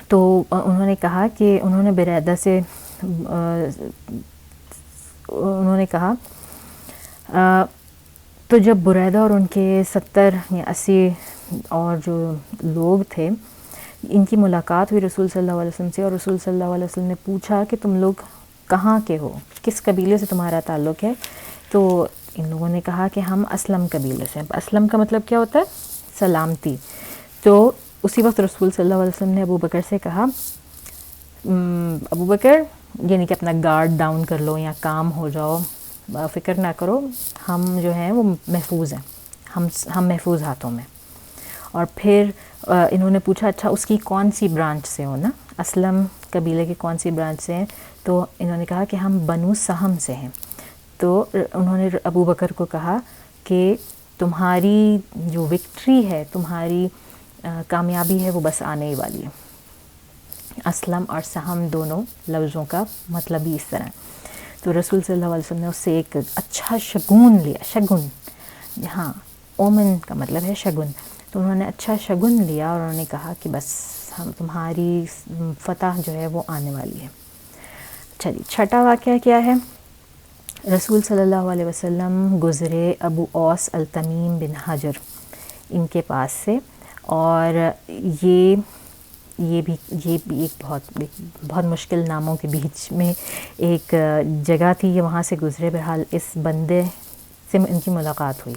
تو انہوں نے کہا کہ انہوں نے بریدہ سے انہوں نے کہا تو جب بریدہ اور ان کے 70 یا 80 اور جو لوگ تھے ان کی ملاقات ہوئی رسول صلی اللہ علیہ وسلم سے، اور رسول صلی اللہ علیہ وسلم نے پوچھا کہ تم لوگ کہاں کے ہو، کس قبیلے سے تمہارا تعلق ہے؟ تو ان لوگوں نے کہا کہ ہم اسلم قبیلے سے ہیں. اسلم کا مطلب کیا ہوتا ہے؟ سلامتی. تو اسی وقت رسول صلی اللہ علیہ وسلم نے ابو بکر سے کہا ابو بکر یعنی کہ اپنا گارڈ ڈاؤن کر لو یا کام ہو جاؤ، فکر نہ کرو، ہم جو ہیں وہ محفوظ ہیں، ہم محفوظ ہاتھوں میں. اور پھر انہوں نے پوچھا اچھا اس کی کون سی برانچ سے ہو نا، اسلم قبیلے کی کون سی برانچ سے ہیں؟ تو انہوں نے کہا کہ ہم بنو سہم سے ہیں. تو انہوں نے ابو بکر کو کہا کہ تمہاری جو وکٹری ہے، تمہاری کامیابی ہے، وہ بس آنے ہی والی ہے. اسلم اور سہم دونوں لفظوں کا مطلب ہی اس طرح ہے. تو رسول صلی اللہ علیہ وسلم نے اس سے ایک اچھا شگون لیا. شگن، ہاں، اومن کا مطلب ہے شگن. تو انہوں نے اچھا شگن لیا اور انہوں نے کہا کہ بس ہم تمہاری فتح جو ہے وہ آنے والی ہے. چلیے، چھٹا واقعہ کیا ہے؟ رسول صلی اللہ علیہ وسلم گزرے ابو اوس التمیم بن حجر ان کے پاس سے، اور یہ بھی ایک بہت مشکل ناموں کے بیچ میں ایک جگہ تھی. یہ وہاں سے گزرے. بہرحال اس بندے سے ان کی ملاقات ہوئی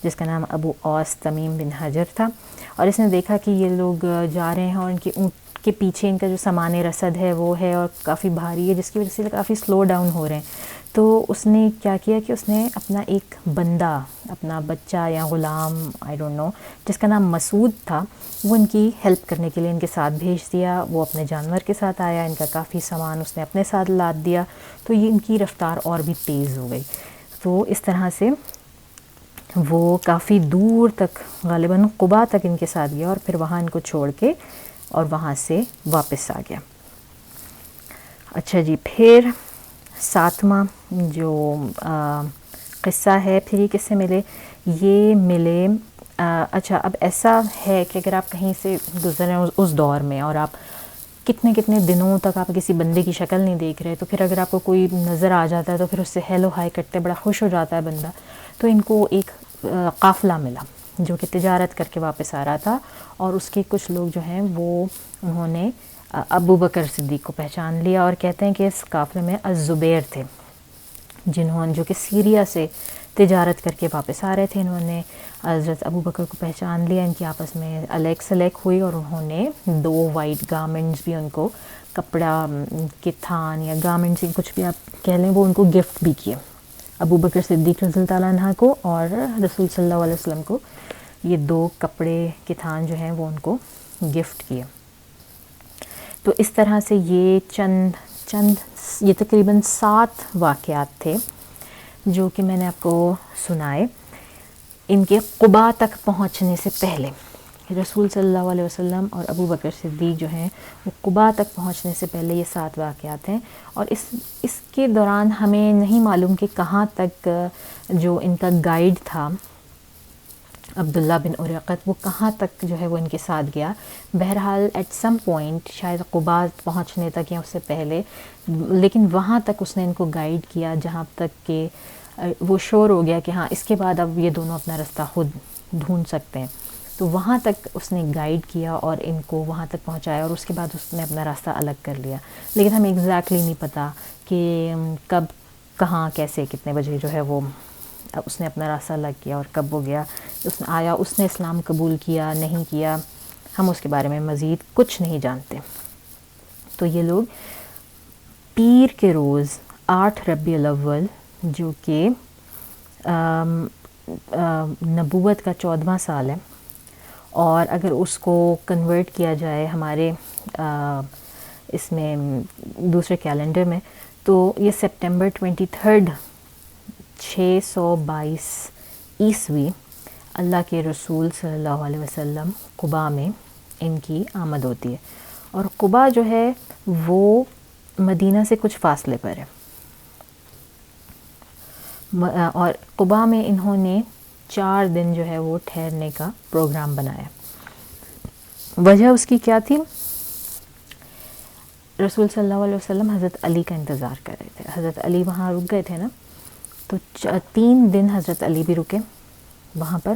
جس کا نام ابو اوس تمیم بن حجر تھا، اور اس نے دیکھا کہ یہ لوگ جا رہے ہیں اور ان کے اونٹ کے پیچھے ان کا جو سامان رسد ہے وہ ہے اور کافی بھاری ہے، جس کی وجہ سے کافی سلو ڈاؤن ہو رہے ہیں. تو اس نے کیا کیا کہ اس نے اپنا ایک بندہ، اپنا بچہ یا غلام، آئی ڈونٹ نو، جس کا نام مسعود تھا، وہ ان کی ہیلپ کرنے کے لیے ان کے ساتھ بھیج دیا. وہ اپنے جانور کے ساتھ آیا، ان کا کافی سامان اس نے اپنے ساتھ لاد دیا. تو یہ ان کی رفتار اور بھی تیز ہو گئی. تو اس طرح سے وہ کافی دور تک، غالباً قبا تک ان کے ساتھ گیا، اور پھر وہاں ان کو چھوڑ کے اور وہاں سے واپس آ گیا. اچھا جی، پھر ساتواں جو قصہ ہے، پھر یہ کس سے ملے؟ یہ ملے اچھا، اب ایسا ہے کہ اگر آپ کہیں سے گزر رہے ہیں اس دور میں، اور آپ کتنے دنوں تک آپ کسی بندے کی شکل نہیں دیکھ رہے، تو پھر اگر آپ کو کوئی نظر آ جاتا ہے تو پھر اس سے ہیلو ہائی کرتے بڑا خوش ہو جاتا ہے بندہ. تو ان کو ایک قافلہ ملا جو کہ تجارت کر کے واپس آ رہا تھا، اور اس کے کچھ لوگ جو ہیں وہ انہوں نے ابو بکر صدیق کو پہچان لیا، اور کہتے ہیں کہ اس قافلے میں الزبیر تھے جو کہ سیریا سے تجارت کر کے واپس آ رہے تھے. انہوں نے حضرت ابو بکر کو پہچان لیا، ان کی آپس میں الیک سلیک ہوئی، اور انہوں نے 2 وائٹ گارمنٹس بھی، ان کو کپڑا کے تھان یا گارمنٹس کچھ بھی آپ کہہ لیں، وہ ان کو گفٹ بھی کیے. ابو بکر صدیق رضی اللہ تعالیٰ عنہ کو اور رسول صلی اللہ علیہ وسلم کو یہ 2 کپڑے کے تھان جو ہیں وہ ان کو گفٹ کیے. تو اس طرح سے یہ یہ تقریباً 7 واقعات تھے جو کہ میں نے آپ کو سنائے. ان کے قبا تک پہنچنے سے پہلے رسول صلی اللہ علیہ وسلم اور ابو بکر صدیق جو ہیں وہ قبا تک پہنچنے سے پہلے یہ 7 واقعات ہیں. اور اس کے دوران ہمیں نہیں معلوم کہ کہاں تک جو ان کا گائیڈ تھا عبداللہ بن اریقط، وہ کہاں تک جو ہے وہ ان کے ساتھ گیا. بہرحال ایٹ سم پوائنٹ، شاید قبا پہنچنے تک یا اس سے پہلے، لیکن وہاں تک اس نے ان کو گائیڈ کیا جہاں تک کہ وہ شور ہو گیا کہ ہاں اس کے بعد اب یہ دونوں اپنا رستہ خود ڈھونڈ سکتے ہیں. تو وہاں تک اس نے گائیڈ کیا اور ان کو وہاں تک پہنچایا، اور اس کے بعد اس نے اپنا راستہ الگ کر لیا. لیکن ہمیں ایگزیکٹلی نہیں پتہ کہ کب، کہاں، کیسے، کتنے بجے جو ہے وہ اس نے اپنا راستہ الگ کیا اور کب وہ گیا. اس نے آیا، اس نے اسلام قبول کیا نہیں کیا، ہم اس کے بارے میں مزید کچھ نہیں جانتے. تو یہ لوگ پیر کے روز 8 ربیع الاول، جو کہ نبوت کا 14واں سال ہے، اور اگر اس کو کنورٹ کیا جائے ہمارے اس میں دوسرے کیلنڈر میں، تو یہ سپٹمبر 23 622 عیسوی اللہ کے رسول صلی اللہ علیہ وسلم قبا میں ان کی آمد ہوتی ہے. اور قبا جو ہے وہ مدینہ سے کچھ فاصلے پر ہے، اور قبا میں انہوں نے 4 دن جو ہے وہ ٹھہرنے کا پروگرام بنایا. وجہ اس کی کیا تھی؟ رسول صلی اللہ علیہ وسلم حضرت علی کا انتظار کر رہے تھے. حضرت علی وہاں رک گئے تھے نا، تو 3 دن حضرت علی بھی رکے وہاں پر،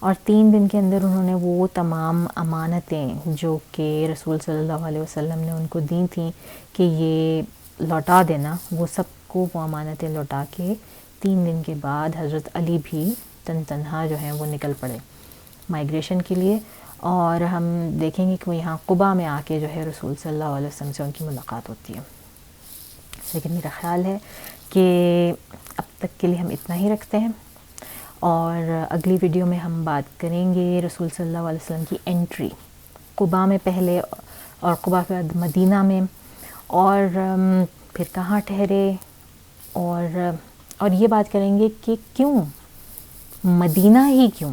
اور 3 دن کے اندر انہوں نے وہ تمام امانتیں جو کہ رسول صلی اللہ علیہ وسلم نے ان کو دی تھیں کہ یہ لوٹا دینا، وہ سب کو وہ امانتیں لوٹا کے 3 دن کے بعد حضرت علی بھی تنہا جو ہیں وہ نکل پڑے مائیگریشن کے لیے. اور ہم دیکھیں گے کہ وہ یہاں قبا میں آ کے جو ہے رسول صلی اللہ علیہ وسلم سے ان کی ملاقات ہوتی ہے. لیکن میرا خیال ہے کہ اب تک کے لیے ہم اتنا ہی رکھتے ہیں، اور اگلی ویڈیو میں ہم بات کریں گے رسول صلی اللہ علیہ وسلم کی انٹری قباء میں پہلے اور قباء کے بعد مدینہ میں، اور پھر کہاں ٹھہرے، اور یہ بات کریں گے کہ کیوں مدینہ ہی کیوں،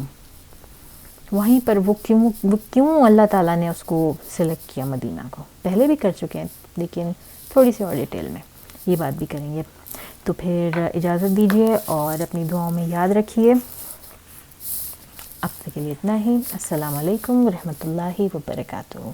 وہیں پر وہ کیوں اللہ تعالیٰ نے اس کو سلیکٹ کیا مدینہ کو. پہلے بھی کر چکے ہیں لیکن تھوڑی سی اور ڈیٹیل میں یہ بات بھی کریں گے. تو پھر اجازت دیجیے اور اپنی دعاؤں میں یاد رکھیے. اب تک کے لیے اتنا ہی. السلام علیکم ورحمۃ اللہ وبرکاتہ.